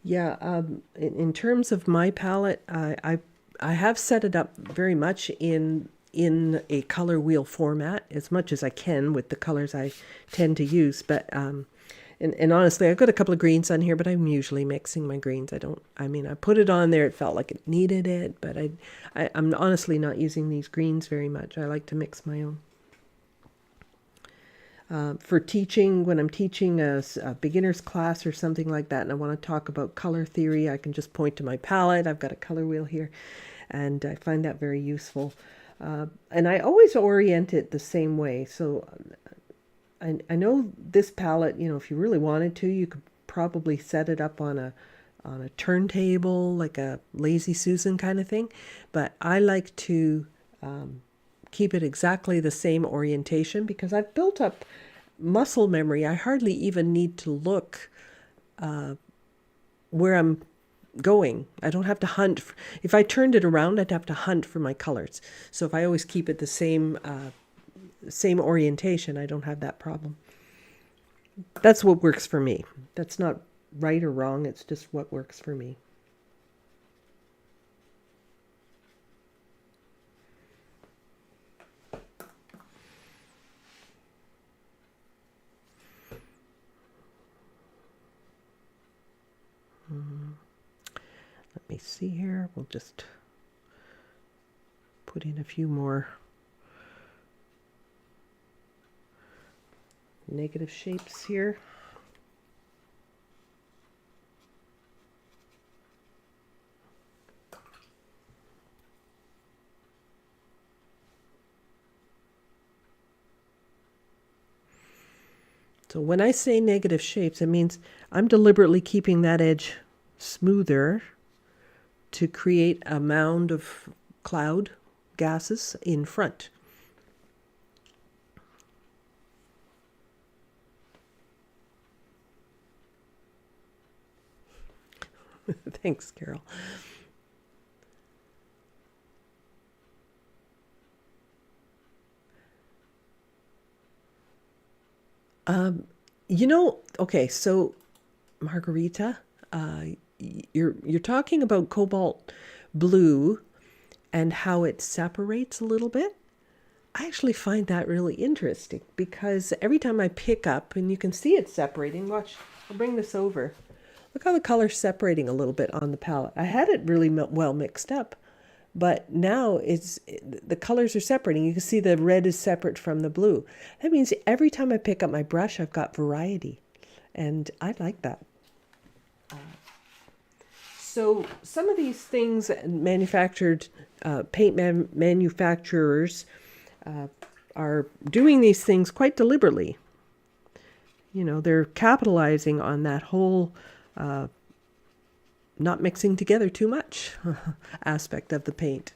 Yeah, in terms of my palette, I have set it up very much in a color wheel format as much as I can with the colors I tend to use. But and honestly, I've got a couple of greens on here, but I'm usually mixing my greens. I mean, I put it on there. It felt like it needed it, but I'm honestly not using these greens very much. I like to mix my own. For teaching, when I'm teaching a beginner's class or something like that, and I want to talk about color theory, I can just point to my palette. I've got a color wheel here, and I find that very useful. And I always orient it the same way. So I know this palette, you know, if you really wanted to, you could probably set it up on a turntable, like a Lazy Susan kind of thing. But I like to keep it exactly the same orientation because I've built up muscle memory. I hardly even need to look where I'm going. I don't have to hunt. If I turned it around, I'd have to hunt for my colors. So if I always keep it the same orientation, I don't have that problem. That's what works for me. That's not right or wrong. It's just what works for me. Let me see here. We'll just put in a few more negative shapes here. So when I say negative shapes, it means I'm deliberately keeping that edge smoother to create a mound of cloud gases in front. Thanks, Carol. You know, okay, so Margarita, you're talking about cobalt blue and how it separates a little bit. I actually find that really interesting because every time I pick up, and you can see it separating, watch, I'll bring this over. Look how the color's separating a little bit on the palette. I had it really well mixed up, but now the colors are separating. You can see the red is separate from the blue. That means every time I pick up my brush, I've got variety, and I like that. So some of these things manufactured, paint manufacturers are doing these things quite deliberately. You know, they're capitalizing on that whole not mixing together too much aspect of the paint.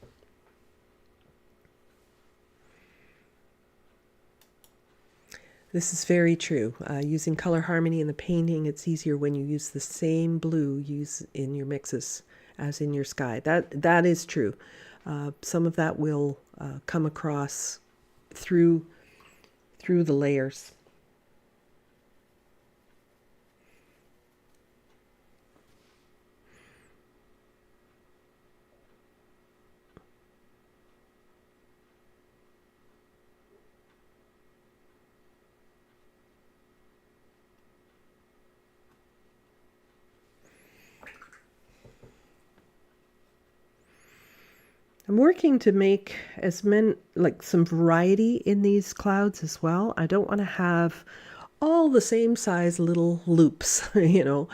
This is very true. Using color harmony in the painting, it's easier when you use the same blue use in your mixes as in your sky. That is true. Some of that will come across through the layers. I'm working to make some variety in these clouds as well. I don't want to have all the same size little loops, you know.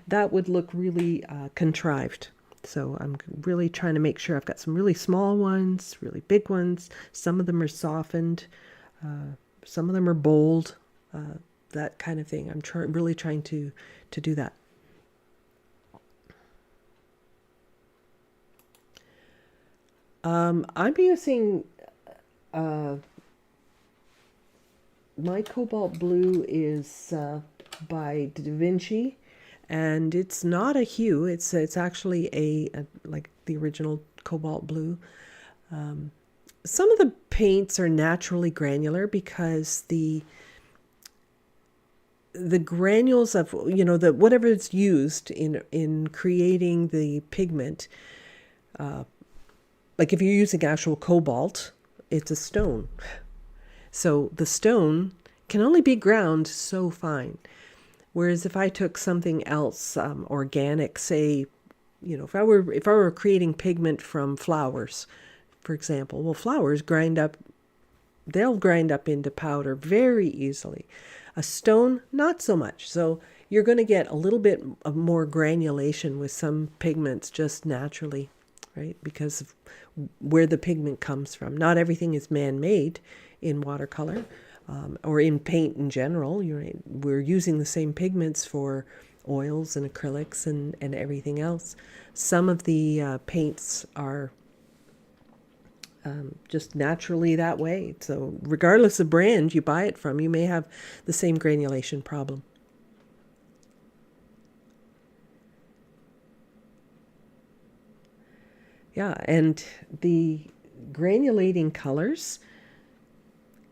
That would look really contrived. So I'm really trying to make sure I've got some really small ones, really big ones. Some of them are softened, some of them are bold, that kind of thing. I'm really trying to do that. I'm using my cobalt blue is by DaVinci, and it's not a hue. It's actually a like the original cobalt blue. Some of the paints are naturally granular because the granules of, you know, the whatever is used in creating the pigment. Like if you're using actual cobalt, it's a stone. So the stone can only be ground so fine. Whereas if I took something else, organic, say, you know, if I were creating pigment from flowers, for example, well, flowers they'll grind up into powder very easily. A stone, not so much. So you're going to get a little bit of more granulation with some pigments just naturally, right? Because of where the pigment comes from. Not everything is man-made in watercolor or in paint in general. We're using the same pigments for oils and acrylics and everything else. Some of the paints are just naturally that way. So regardless of brand you buy it from, you may have the same granulation problem. Yeah, and the granulating colors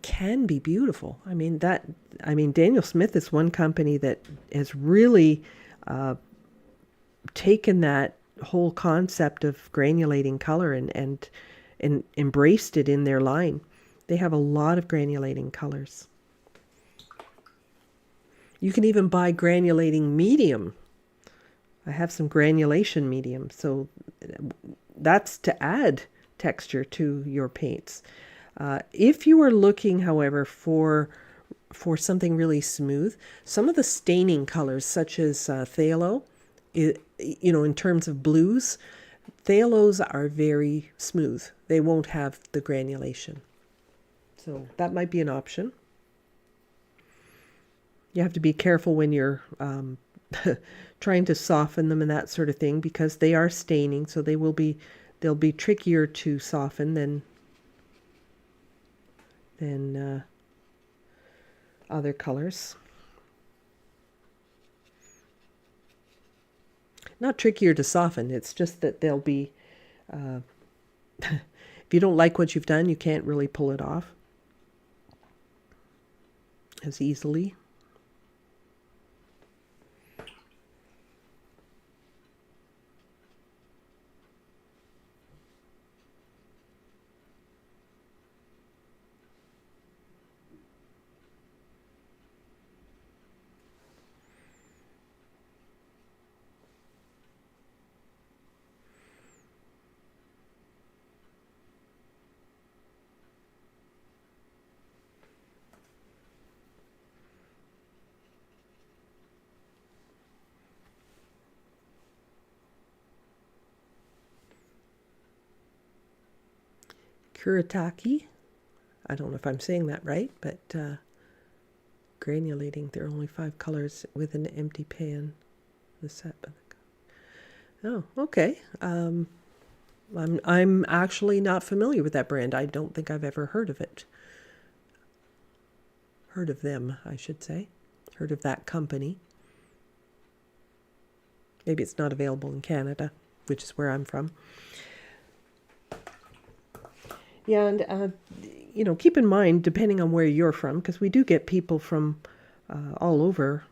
can be beautiful. I mean, Daniel Smith is one company that has really taken that whole concept of granulating color and embraced it in their line. They have a lot of granulating colors. You can even buy granulating medium. I have some granulation medium, so that's to add texture to your paints. If you are looking, however, for something really smooth, some of the staining colors, such as phthalo, in terms of blues, phthalos are very smooth. They won't have the granulation. So that might be an option. You have to be careful when you're trying to soften them and that sort of thing, because they are staining, so they'll be trickier to soften than other colors. not trickier to soften. It's just that they'll be, if you don't like what you've done, you can't really pull it off as easily. Kuretake. I don't know if I'm saying that right, but granulating. There are only 5 colors with an empty pan. The set. Oh, okay. I'm actually not familiar with that brand. I don't think I've ever heard of it. Heard of them, I should say. Heard of that company. Maybe it's not available in Canada, which is where I'm from. Yeah, and, you know, keep in mind, depending on where you're from, because we do get people from all over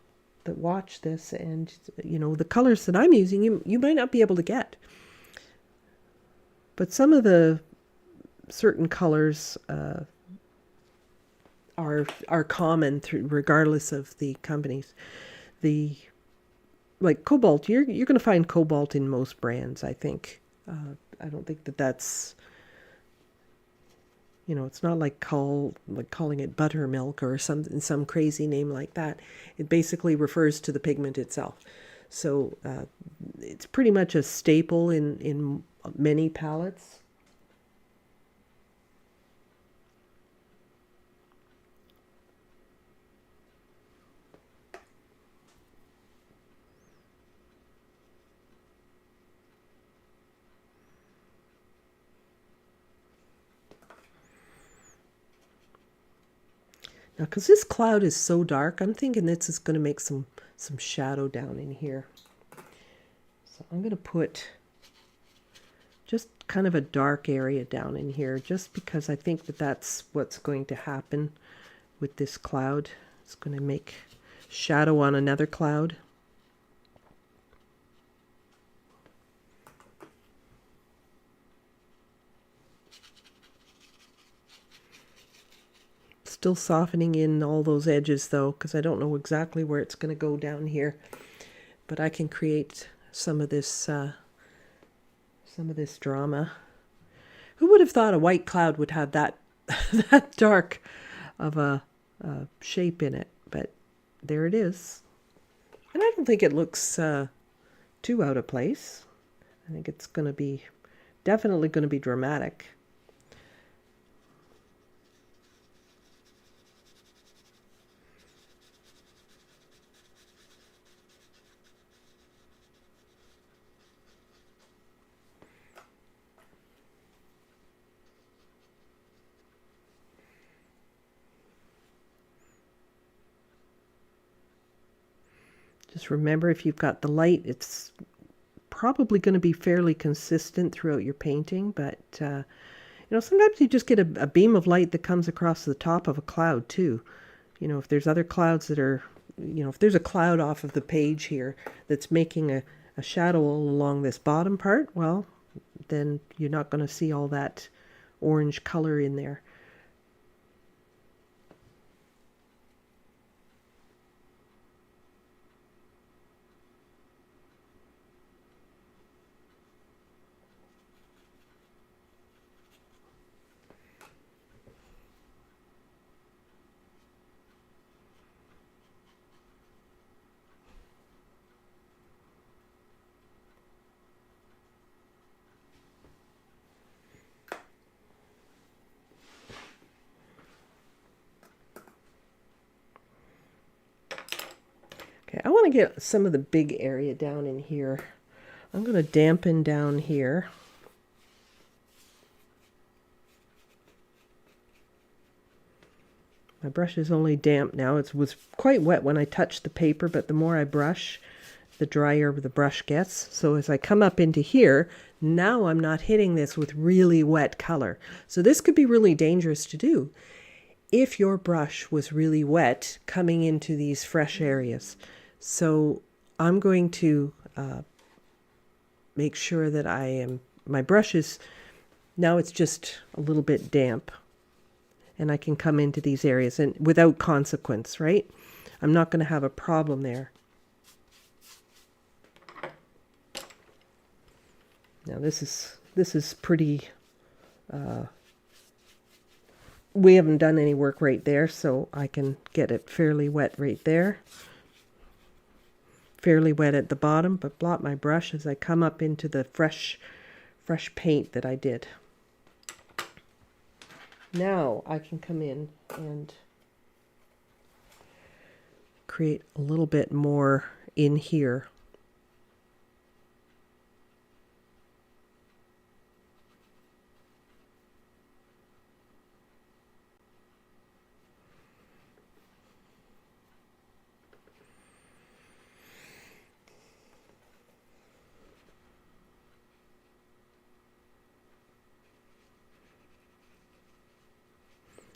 that watch this, and, you know, the colors that I'm using, you might not be able to get. But some of the certain colors are common regardless of the companies. Like cobalt, you're going to find cobalt in most brands, I think. I don't think that's, you know, it's not like calling it buttermilk or some crazy name like that. It basically refers to the pigment itself. So it's pretty much a staple in many palettes. Now, because this cloud is so dark, I'm thinking this is going to make some shadow down in here. So I'm going to put just kind of a dark area down in here, just because I think that's what's going to happen with this cloud. It's going to make shadow on another cloud. Still softening in all those edges though, because I don't know exactly where it's going to go down here, but I can create some of this drama. Who would have thought a white cloud would have that that dark of a shape in it? But there it is, and I don't think it looks too out of place. I think it's going to be definitely going to be dramatic. Just remember, if you've got the light, it's probably going to be fairly consistent throughout your painting, but you know, sometimes you just get a beam of light that comes across the top of a cloud too. You know, if there's other clouds that are, you know, if there's a cloud off of the page here that's making a shadow all along this bottom part, well, then you're not going to see all that orange color in there. Okay, I want to get some of the big area down in here. I'm going to dampen down here. My brush is only damp now. It was quite wet when I touched the paper, but the more I brush, the drier the brush gets. So as I come up into here, now I'm not hitting this with really wet color. So this could be really dangerous to do if your brush was really wet coming into these fresh areas. So I'm going to make sure that my brush is, now it's just a little bit damp, and I can come into these areas and without consequence, right? I'm not going to have a problem there. Now this is pretty, we haven't done any work right there, so I can get it fairly wet right there. Fairly wet at the bottom, but blot my brush as I come up into the fresh paint that I did. Now I can come in and create a little bit more in here.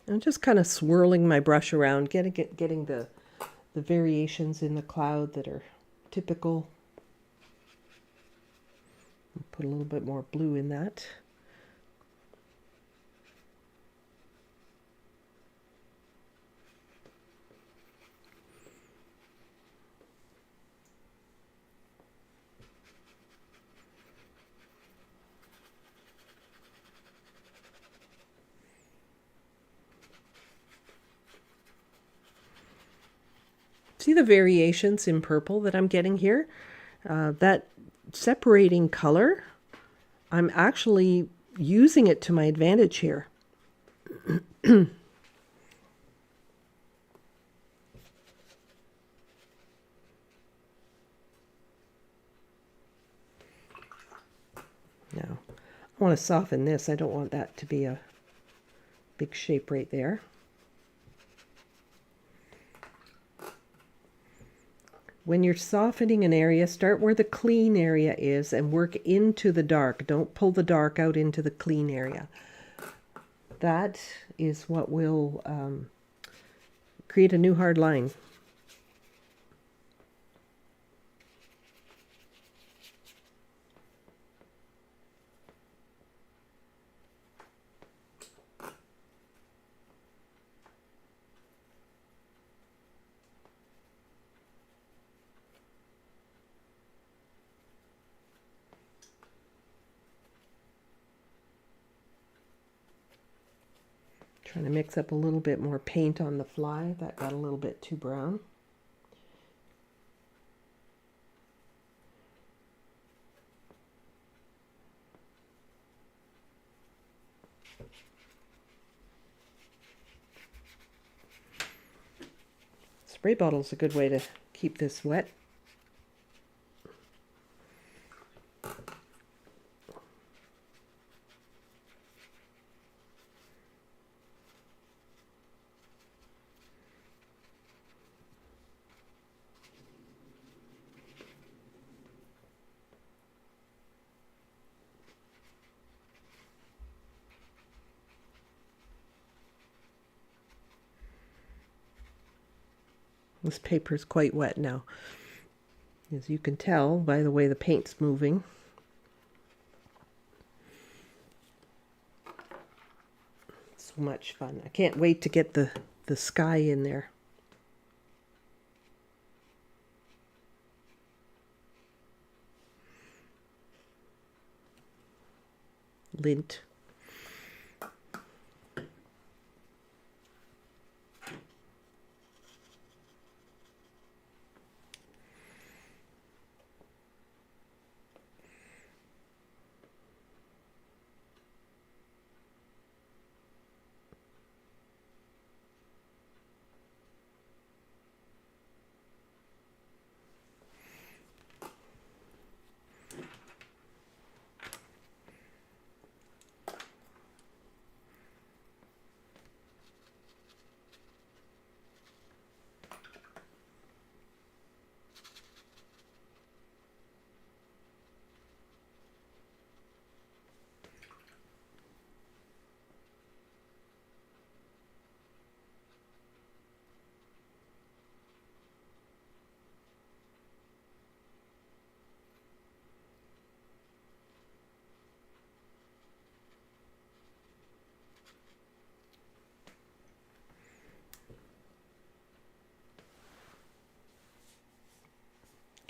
I'm just kind of swirling my brush around, getting the variations in the cloud that are typical. Put a little bit more blue in that. See the variations in purple that I'm getting here? That separating color, I'm actually using it to my advantage here. Now, I want to soften this. I don't want that to be a big shape right there. When you're softening an area, start where the clean area is and work into the dark. Don't pull the dark out into the clean area. That is what will create a new hard line. Trying to mix up a little bit more paint on the fly. That got a little bit too brown. Spray bottle is a good way to keep this wet. This paper is quite wet now, as you can tell by the way the paint's moving. So much fun. I can't wait to get the sky in there. Lint.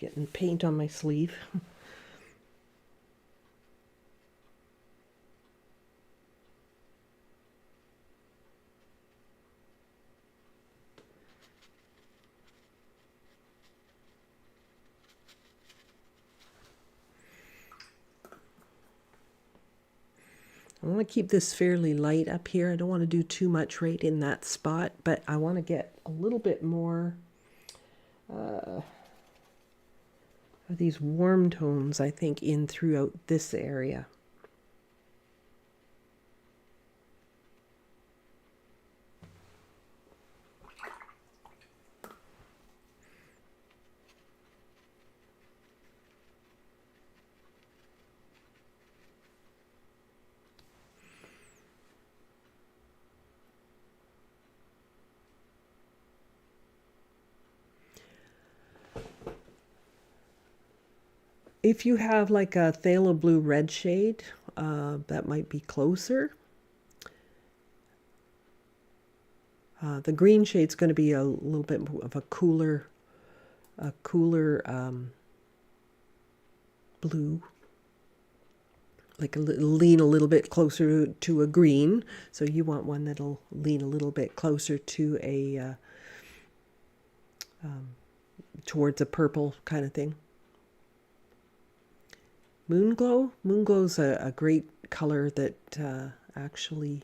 getting paint on my sleeve. I want to keep this fairly light up here. I don't want to do too much right in that spot, but I want to get a little bit more of these warm tones, I think, in throughout this area. If you have like a phthalo blue red shade, that might be closer. The green shade's going to be a little bit of a cooler blue, like lean a little bit closer to a green. So you want one that'll lean a little bit closer to a towards a purple kind of thing. Moonglow. Moonglow's a great color that actually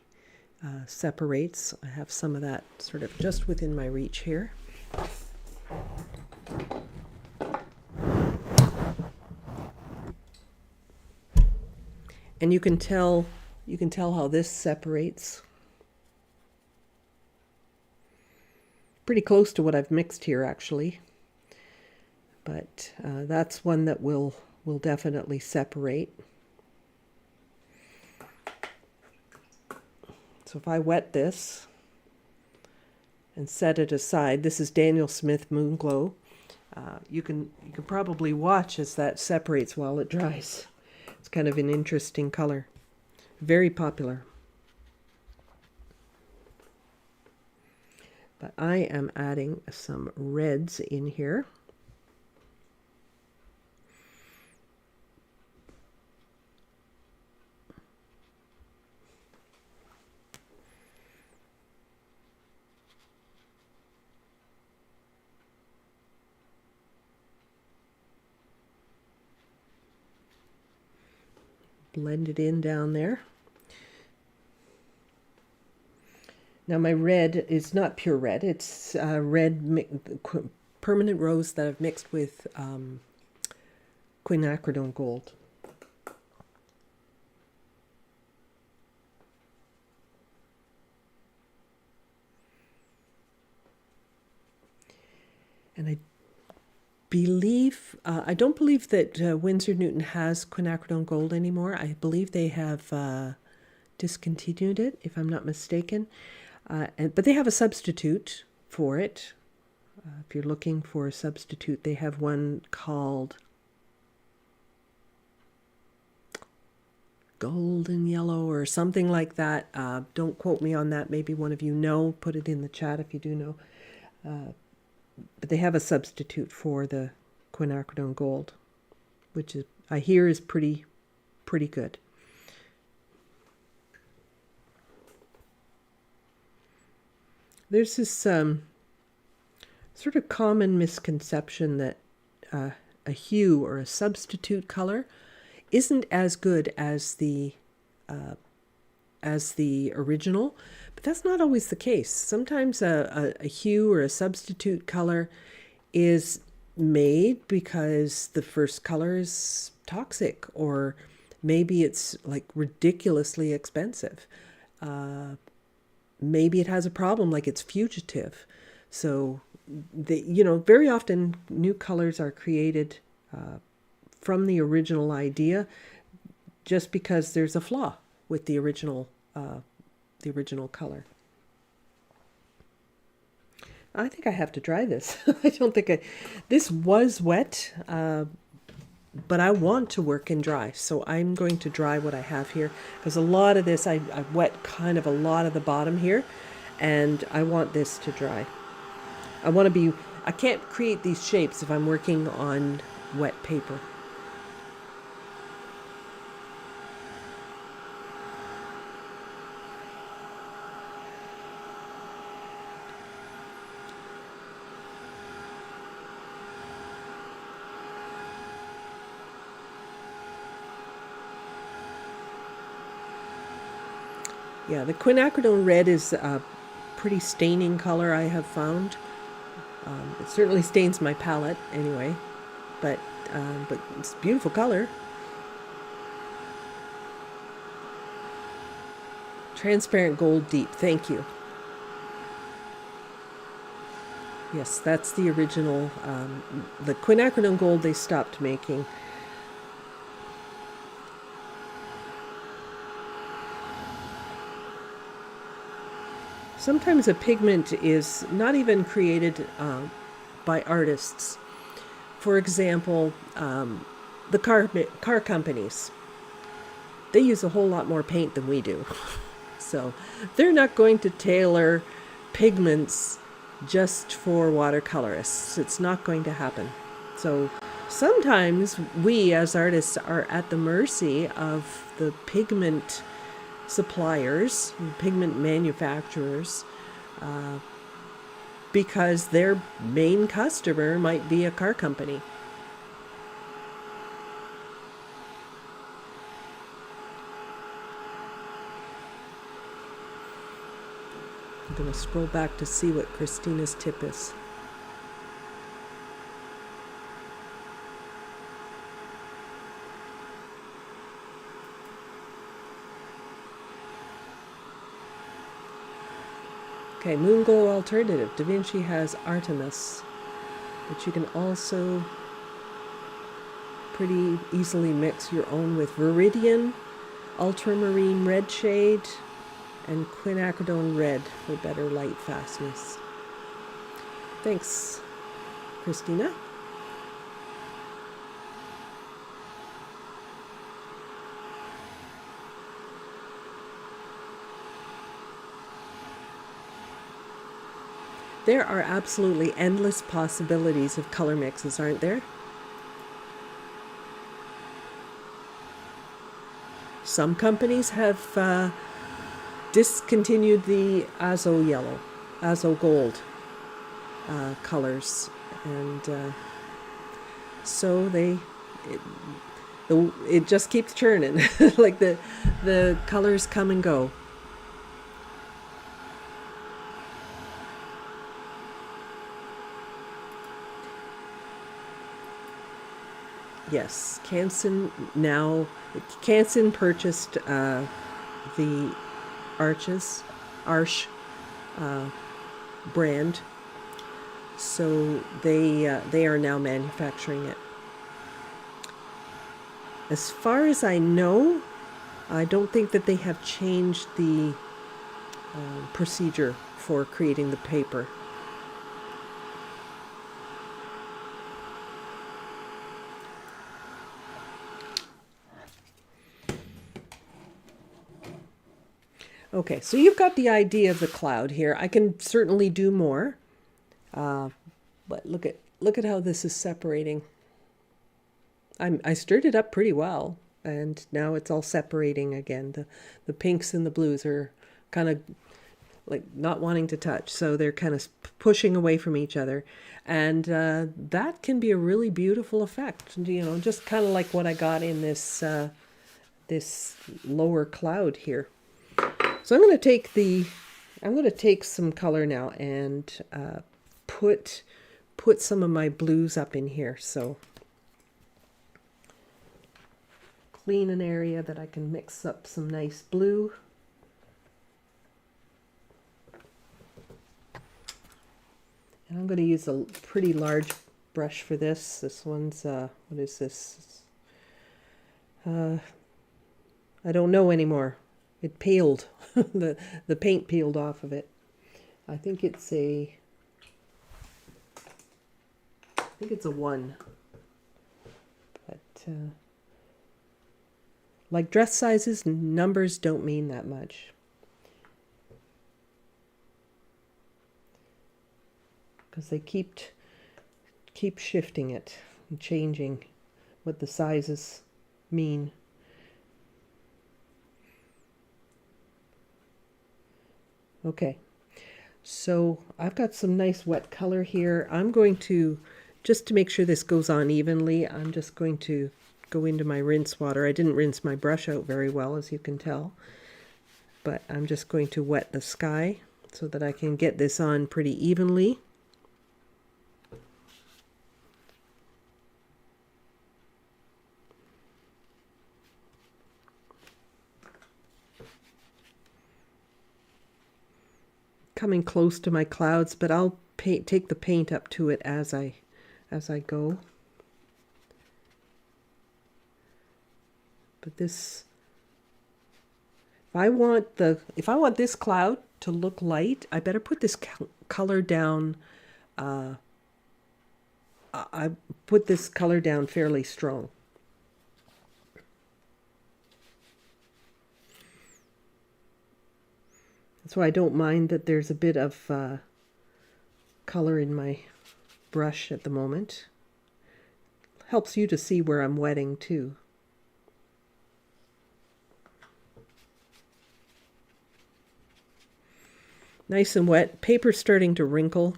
separates. I have some of that sort of just within my reach here. And you can tell how this separates. Pretty close to what I've mixed here, actually. But that's one that will definitely separate. So if I wet this and set it aside, this is Daniel Smith Moonglow. You can probably watch as that separates while it dries. It's kind of an interesting color. Very popular. But I am adding some reds in here. Blend it in down there. Now my red is not pure red. It's permanent rose that I've mixed with quinacridone gold. And I don't believe that Winsor Newton has quinacridone gold anymore. I believe they have discontinued it, if I'm not mistaken. But they have a substitute for it. If you're looking for a substitute, they have one called golden yellow or something like that. Don't quote me on that. Maybe one of you know. Put it in the chat if you do know. But they have a substitute for the quinacridone gold, which is, I hear, is pretty good. There's this sort of common misconception that a hue or a substitute color isn't as good as the original, but that's not always the case. Sometimes a hue or a substitute color is made because the first color is toxic, or maybe it's like ridiculously expensive. Maybe it has a problem, like it's fugitive. So, very often new colors are created from the original idea just because there's a flaw with the original color. I think I have to dry this. I don't think this was wet, but I want to work in dry, so I'm going to dry what I have here, because a lot of this, I wet kind of a lot of the bottom here, and I want this to dry. I I can't create these shapes if I'm working on wet paper. Yeah, the quinacridone red is a pretty staining color, I have found. It certainly stains my palette anyway, but it's a beautiful color. Transparent gold deep, thank you. Yes, that's the original. The quinacridone gold they stopped making. Sometimes a pigment is not even created by artists. For example, the car companies, they use a whole lot more paint than we do. So they're not going to tailor pigments just for watercolorists. It's not going to happen. So sometimes we as artists are at the mercy of the pigment suppliers, pigment manufacturers, because their main customer might be a car company. I'm going to scroll back to see what Christina's tip is. Okay, Moon Glow Alternative. DaVinci has Artemis, but you can also pretty easily mix your own with Viridian, Ultramarine Red Shade, and Quinacridone Red for better light fastness. Thanks, Christina. There are absolutely endless possibilities of color mixes, aren't there? Some companies have discontinued the azo yellow, azo gold colors, and so it just keeps churning. Like the colors come and go. Yes, Canson purchased the Arch brand, so they are now manufacturing it. As far as I know, I don't think that they have changed the procedure for creating the paper. Okay, so you've got the idea of the cloud here. I can certainly do more, but look at how this is separating. I stirred it up pretty well, and now it's all separating again. The pinks and the blues are kind of like not wanting to touch, so they're kind of pushing away from each other, and that can be a really beautiful effect. You know, just kind of like what I got in this this lower cloud here. So I'm going to take some color now and put some of my blues up in here. So clean an area that I can mix up some nice blue. And I'm going to use a pretty large brush for this. This one's, what is this? I don't know anymore. It peeled. the paint peeled off of it. I think it's a 1. But like dress sizes, numbers don't mean that much. Because they keep keep shifting it and changing what the sizes mean. Okay, so I've got some nice wet color here. I'm going to, just to make sure this goes on evenly, I'm just going to go into my rinse water. I didn't rinse my brush out very well, as you can tell, but I'm just going to wet the sky so that I can get this on pretty evenly. Coming close to my clouds, but I'll take the paint up to it as I go. But this, if I want this cloud to look light, I better put this color down. I put this color down fairly strong. So I don't mind that there's a bit of color in my brush at the moment. Helps you to see where I'm wetting too. Nice and wet. Paper's starting to wrinkle,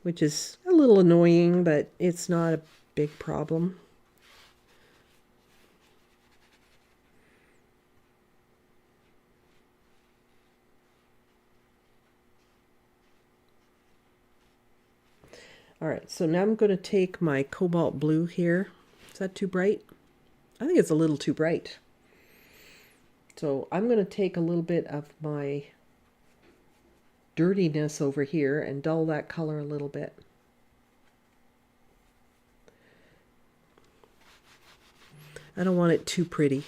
which is a little annoying, but it's not a big problem. All right, so now I'm going to take my cobalt blue here. Is that too bright? I think it's a little too bright. So I'm going to take a little bit of my dirtiness over here and dull that color a little bit. I don't want it too pretty.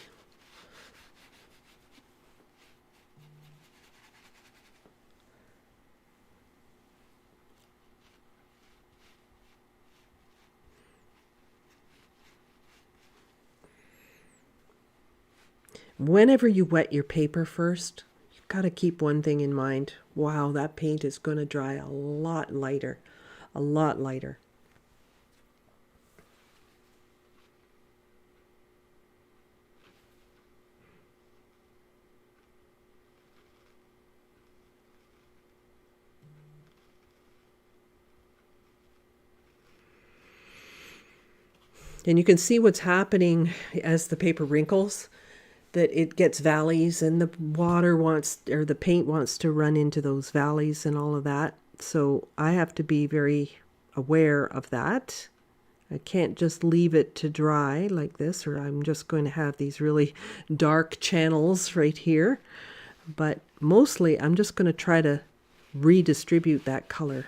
Whenever you wet your paper first, you've got to keep one thing in mind. Wow, that paint is going to dry a lot lighter, a lot lighter. And you can see what's happening as the paper wrinkles, that it gets valleys and the water wants, or the paint wants to run into those valleys and all of that. So I have to be very aware of that. I can't just leave it to dry like this, or I'm just going to have these really dark channels right here. But mostly I'm just going to try to redistribute that color.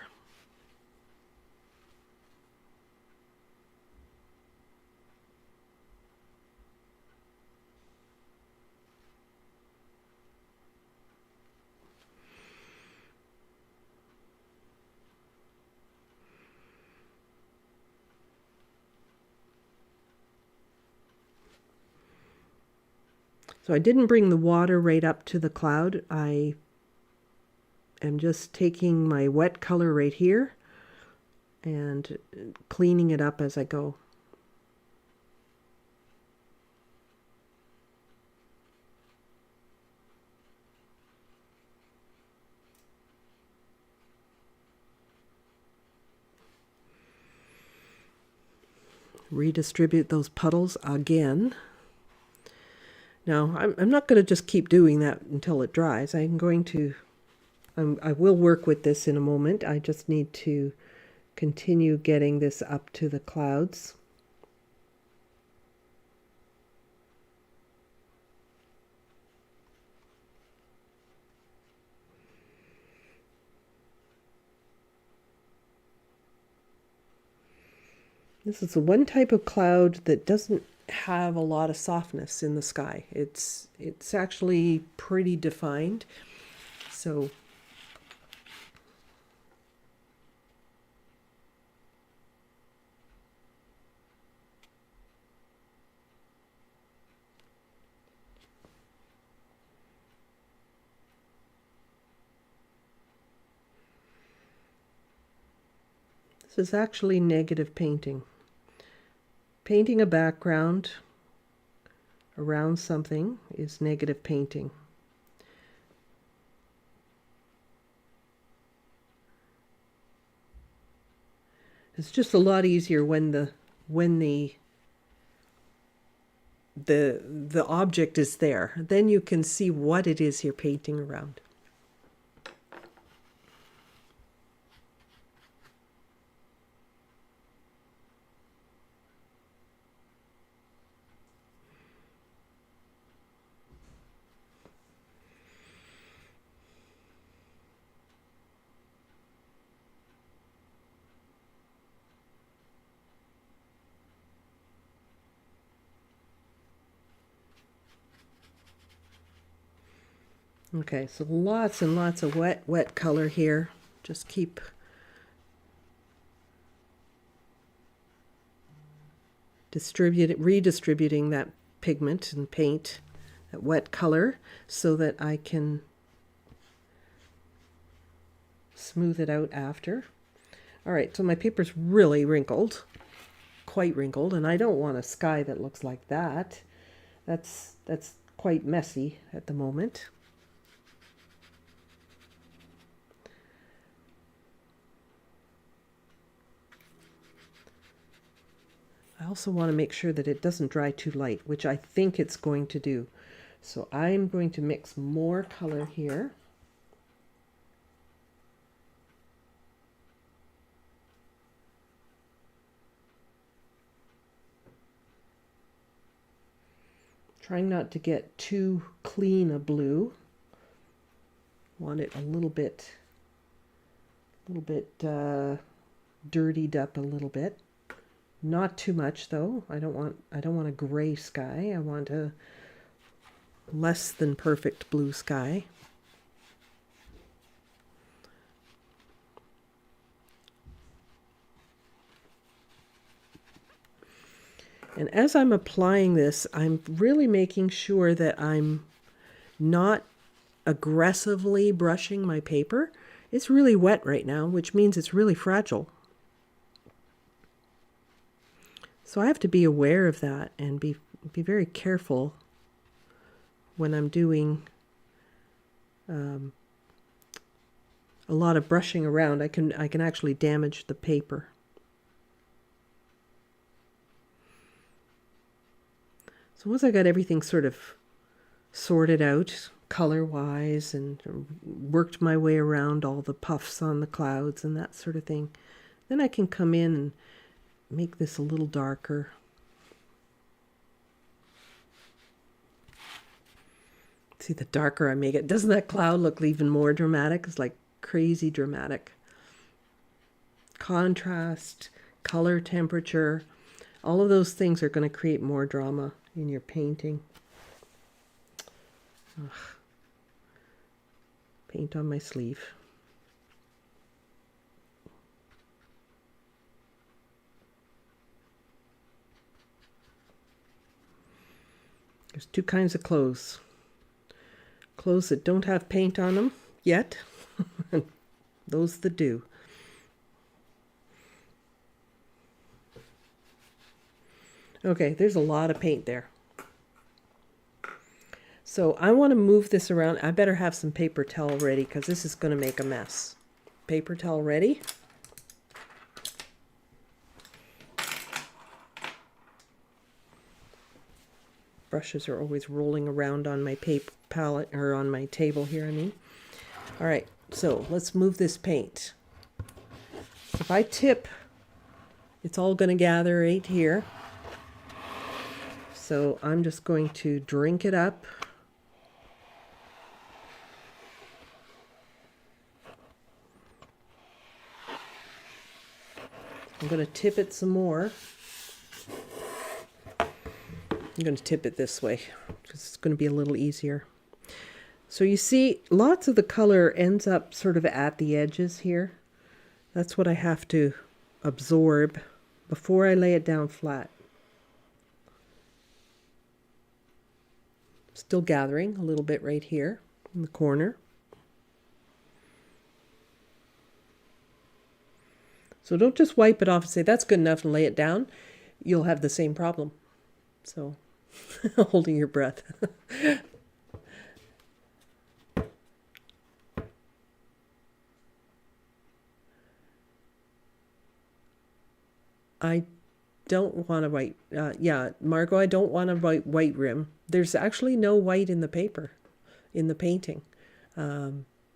So I didn't bring the water right up to the cloud. I am just taking my wet color right here and cleaning it up as I go. Redistribute those puddles again. Now, I'm not going to just keep doing that until it dries. I will work with this in a moment. I just need to continue getting this up to the clouds. This is the one type of cloud that doesn't have a lot of softness in the sky. It's actually pretty defined. So stuff is actually negative painting. Painting a background around something is negative painting. It's just a lot easier when the object is there. Then you can see what it is you're painting around. Okay, so lots and lots of wet color here. Just keep redistributing that pigment and paint, that wet color, so that I can smooth it out after. All right, so my paper's really wrinkled, quite wrinkled, and I don't want a sky that looks like that. That's quite messy at the moment. I also want to make sure that it doesn't dry too light, which I think it's going to do. So I'm going to mix more color here. Trying not to get too clean a blue. Want it a little bit dirtied up a little bit. Not too much though. I don't want a gray sky. I want a less than perfect blue sky. And as I'm applying this, I'm really making sure that I'm not aggressively brushing my paper. It's really wet right now, which means it's really fragile. So I have to be aware of that and be very careful when I'm doing a lot of brushing around. I can actually damage the paper. So once I got everything sort of sorted out color-wise and worked my way around all the puffs on the clouds and that sort of thing, then I can come in and make this a little darker. See, the darker I make it, doesn't that cloud look even more dramatic? It's like crazy dramatic. Contrast, color, temperature, all of those things are going to create more drama in your painting. Ugh. Paint on my sleeve. There's two kinds of clothes. Clothes that don't have paint on them yet, and those that do. Okay, there's a lot of paint there. So I want to move this around. I better have some paper towel ready because this is going to make a mess. Paper towel ready. Brushes are always rolling around on my paper palette, or on my table here, I mean. All right, so let's move this paint. If I tip, it's all going to gather right here. So I'm just going to drink it up. I'm going to tip it some more. I'm going to tip it this way because it's going to be a little easier. So you see, lots of the color ends up sort of at the edges here. That's what I have to absorb before I lay it down flat. Still gathering a little bit right here in the corner. So don't just wipe it off and say, that's good enough, and lay it down. You'll have the same problem. So holding your breath. I don't want a white, yeah, Margot, I don't want a white rim. There's actually no white in the paper, in the painting.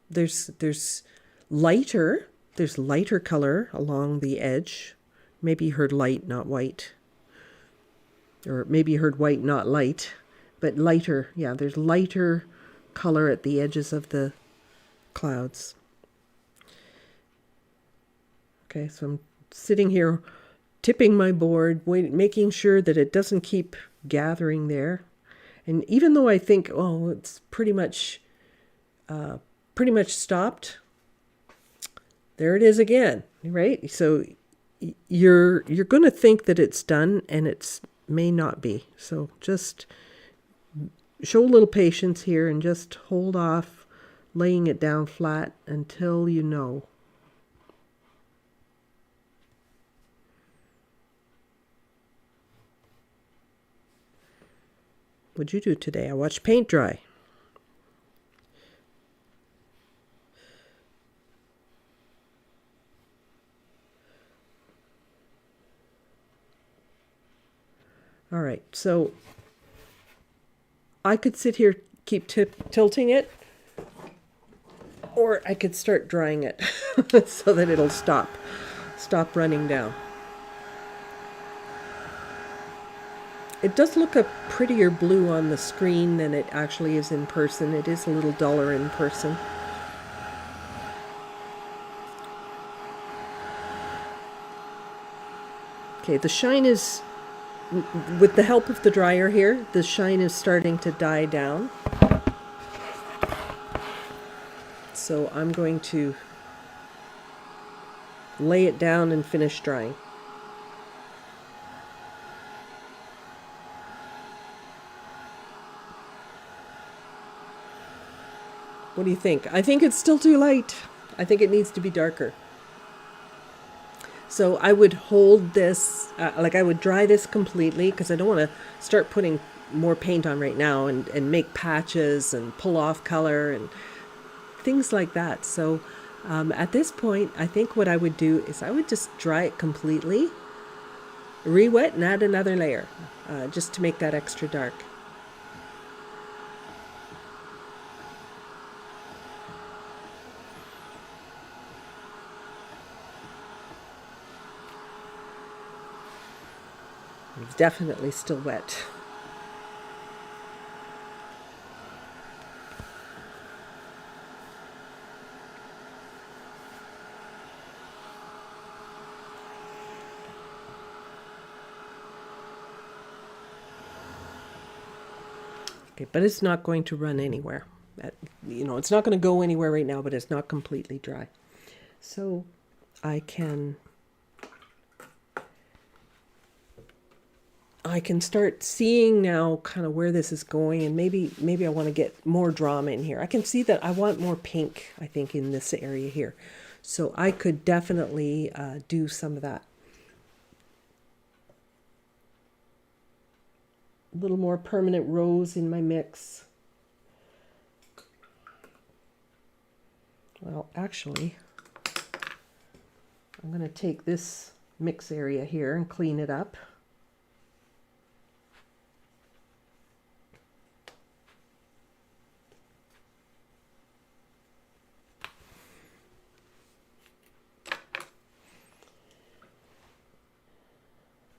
There's lighter, there's lighter color along the edge. Maybe you heard light, not white. Or maybe you heard white, not light. But lighter, yeah, there's lighter color at the edges of the clouds. Okay, so I'm sitting here tipping my board, making sure that it doesn't keep gathering there. And even though I think, oh, it's pretty much stopped, there it is again, right? So you're going to think that it's done, and it's may not be. So just show a little patience here and just hold off laying it down flat until you know. What'd you do today? I watched paint dry. All right, so I could sit here, keep tilting it, or I could start drying it so that it'll stop running down. It does look a prettier blue on the screen than it actually is in person. It is a little duller in person. Okay, the shine is, with the help of the dryer here, the shine is starting to die down. So I'm going to lay it down and finish drying. What do you think? I think it's still too light. I think it needs to be darker. So I would hold this, I would dry this completely, because I don't want to start putting more paint on right now and make patches and pull off color and things like that. So at this point, I think what I would do is I would just dry it completely, re-wet and add another layer, just to make that extra dark. It's definitely still wet. Okay, but it's not going to run anywhere. It's not going to go anywhere right now, but it's not completely dry. So I can start seeing now kind of where this is going, and maybe I want to get more drama in here. I can see that I want more pink, I think, in this area here. So I could definitely do some of that. A little more permanent rose in my mix. Well, actually, I'm going to take this mix area here and clean it up.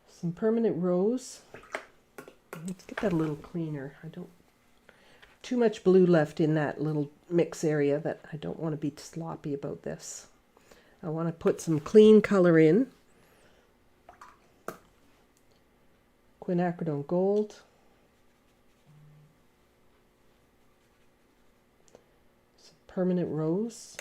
Some permanent rose. Let's get that a little cleaner. I don't too much blue left in that little mix area that I don't want to be sloppy about this. I want to put some clean color in. Quinacridone gold. Some permanent rose.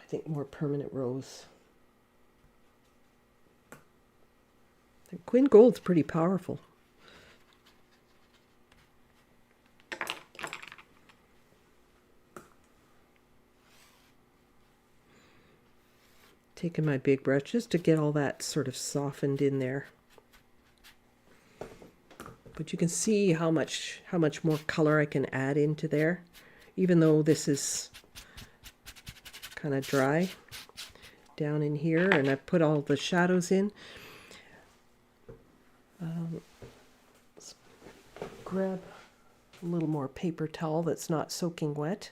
I think more permanent rose. The Quinn Gold's pretty powerful. Taking my big brush just to get all that sort of softened in there. But you can see how much more color I can add into there, even though this is kind of dry down in here, and I put all the shadows in. Let's grab a little more paper towel that's not soaking wet.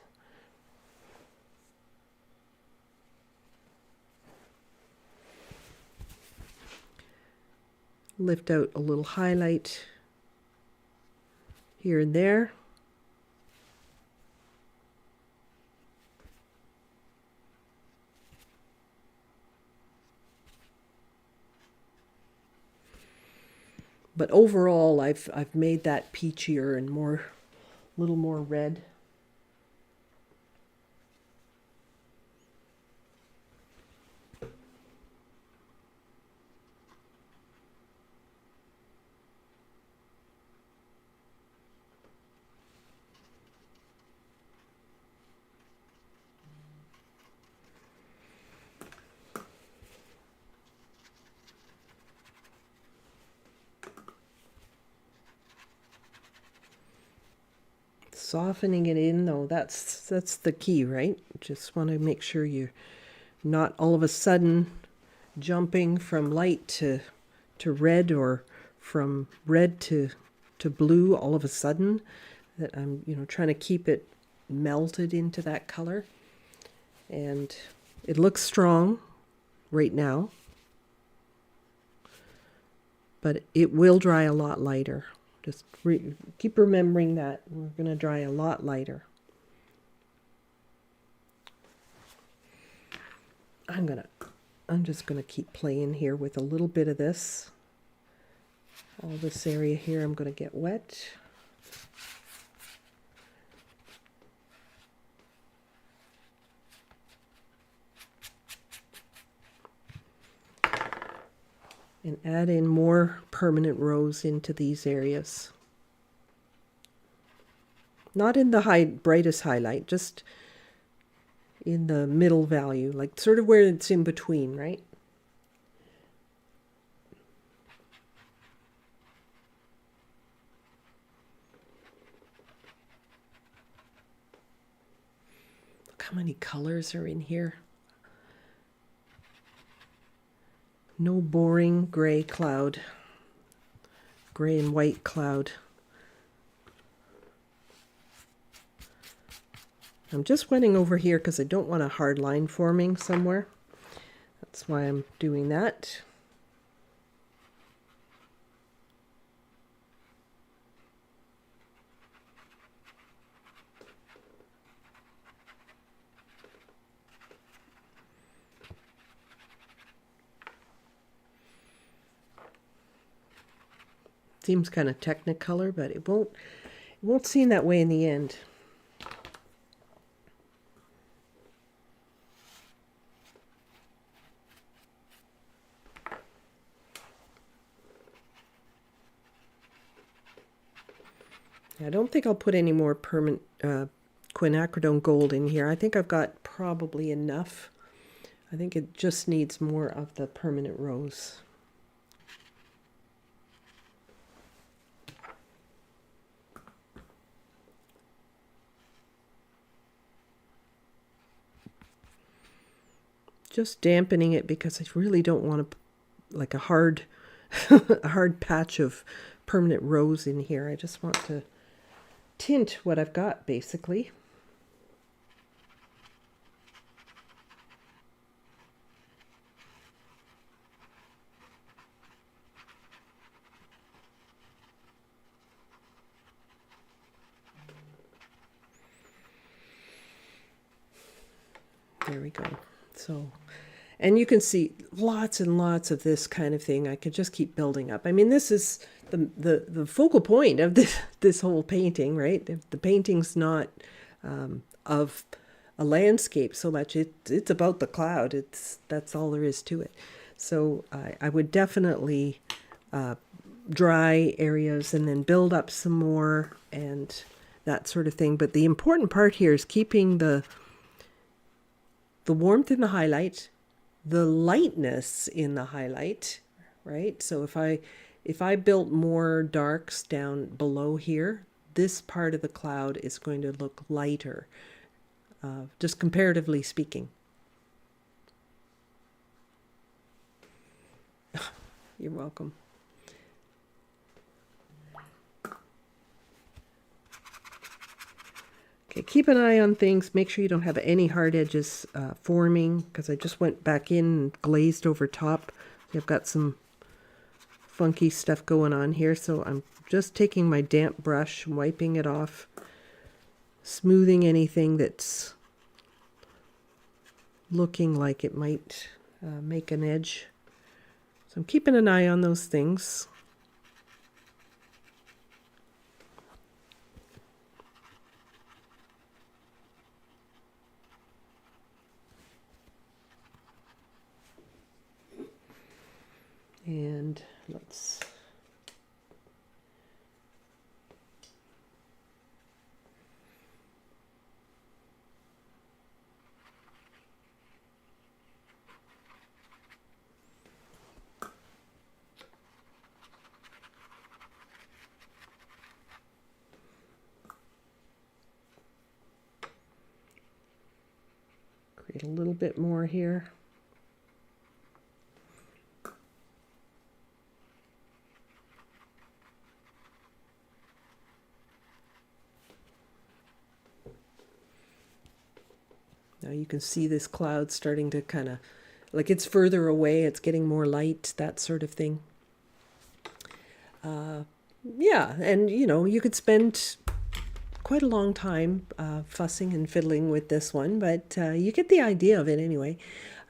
Lift out a little highlight here and there. But overall, I've made that peachier and a little more red. Softening it in, though, that's the key, right? Just want to make sure you're not all of a sudden jumping from light to red, or from red to blue all of a sudden. That I'm, trying to keep it melted into that color. And it looks strong right now, but it will dry a lot lighter. Just keep remembering that we're going to dry a lot lighter. I'm just going to keep playing here with a little bit of this. All this area here I'm going to get wet. And add in more permanent rose into these areas. Not in the brightest highlight, just in the middle value, like sort of where it's in between, right? Look how many colors are in here. No boring gray cloud, gray and white cloud. I'm just wetting over here because I don't want a hard line forming somewhere. That's why I'm doing that. Seems kind of technicolor, but it won't seem that way in the end. I don't think I'll put any more permanent quinacridone gold in here. I think I've got probably enough. I think it just needs more of the permanent rose. Just dampening it because I really don't want like a hard a hard patch of permanent rose in here. I just want to tint what I've got, basically. There we go. So, and you can see lots and lots of this kind of thing. I could just keep building up. I mean, this is the focal point of this whole painting, right? The painting's not of a landscape so much. It's about the cloud. That's all there is to it. So I would definitely dry areas and then build up some more and that sort of thing. But the important part here is keeping the warmth in the highlight, the lightness in the highlight, right? So if I built more darks down below here, this part of the cloud is going to look lighter, just comparatively speaking. You're welcome. Okay, keep an eye on things. Make sure you don't have any hard edges forming, because I just went back in and glazed over top. I've got some funky stuff going on here, so I'm just taking my damp brush, wiping it off, smoothing anything that's looking like it might make an edge. So I'm keeping an eye on those things. And let's create a little bit more here. Now you can see this cloud starting to kind of, like it's further away, it's getting more light, that sort of thing. Yeah, and you know, you could spend quite a long time fussing and fiddling with this one, but you get the idea of it anyway.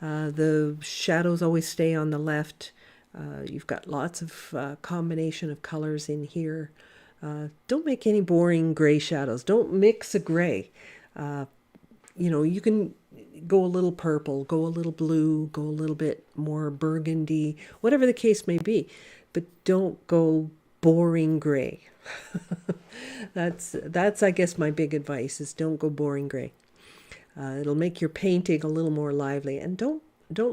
The shadows always stay on the left. You've got lots of combination of colors in here. Don't make any boring gray shadows. Don't mix a gray. You know, you can go a little purple, go a little blue, go a little bit more burgundy, whatever the case may be, but don't go boring gray. That's I guess my big advice is don't go boring gray. It'll make your painting a little more lively, and don't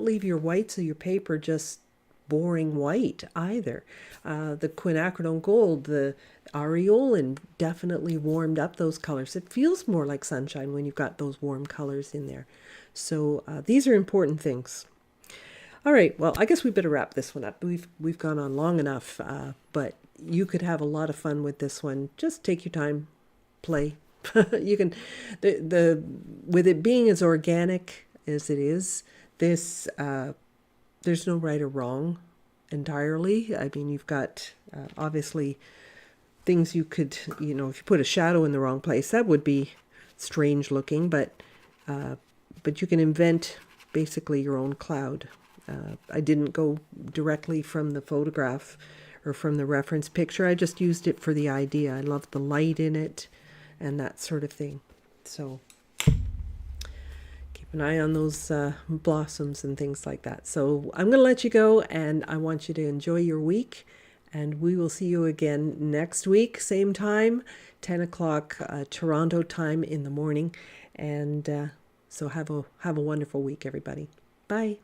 leave your whites of your paper just boring white either. The quinacridone gold, the aureolin definitely warmed up those colors. It feels more like sunshine when you've got those warm colors in there. So these are important things. All right, well, I guess we better wrap this one up. We've gone on long enough, but you could have a lot of fun with this one. Just take your time, play. You can, with it being as organic as it is, this there's no right or wrong entirely. I mean, you've got obviously things you could, you know, if you put a shadow in the wrong place, that would be strange looking, but you can invent basically your own cloud. I didn't go directly from the photograph or from the reference picture. I just used it for the idea. I love the light in it and that sort of thing. So keep an eye on those blossoms and things like that. So I'm going to let you go, and I want you to enjoy your week, and we will see you again next week, same time, 10 o'clock Toronto time in the morning. And so have a wonderful week, everybody. Bye.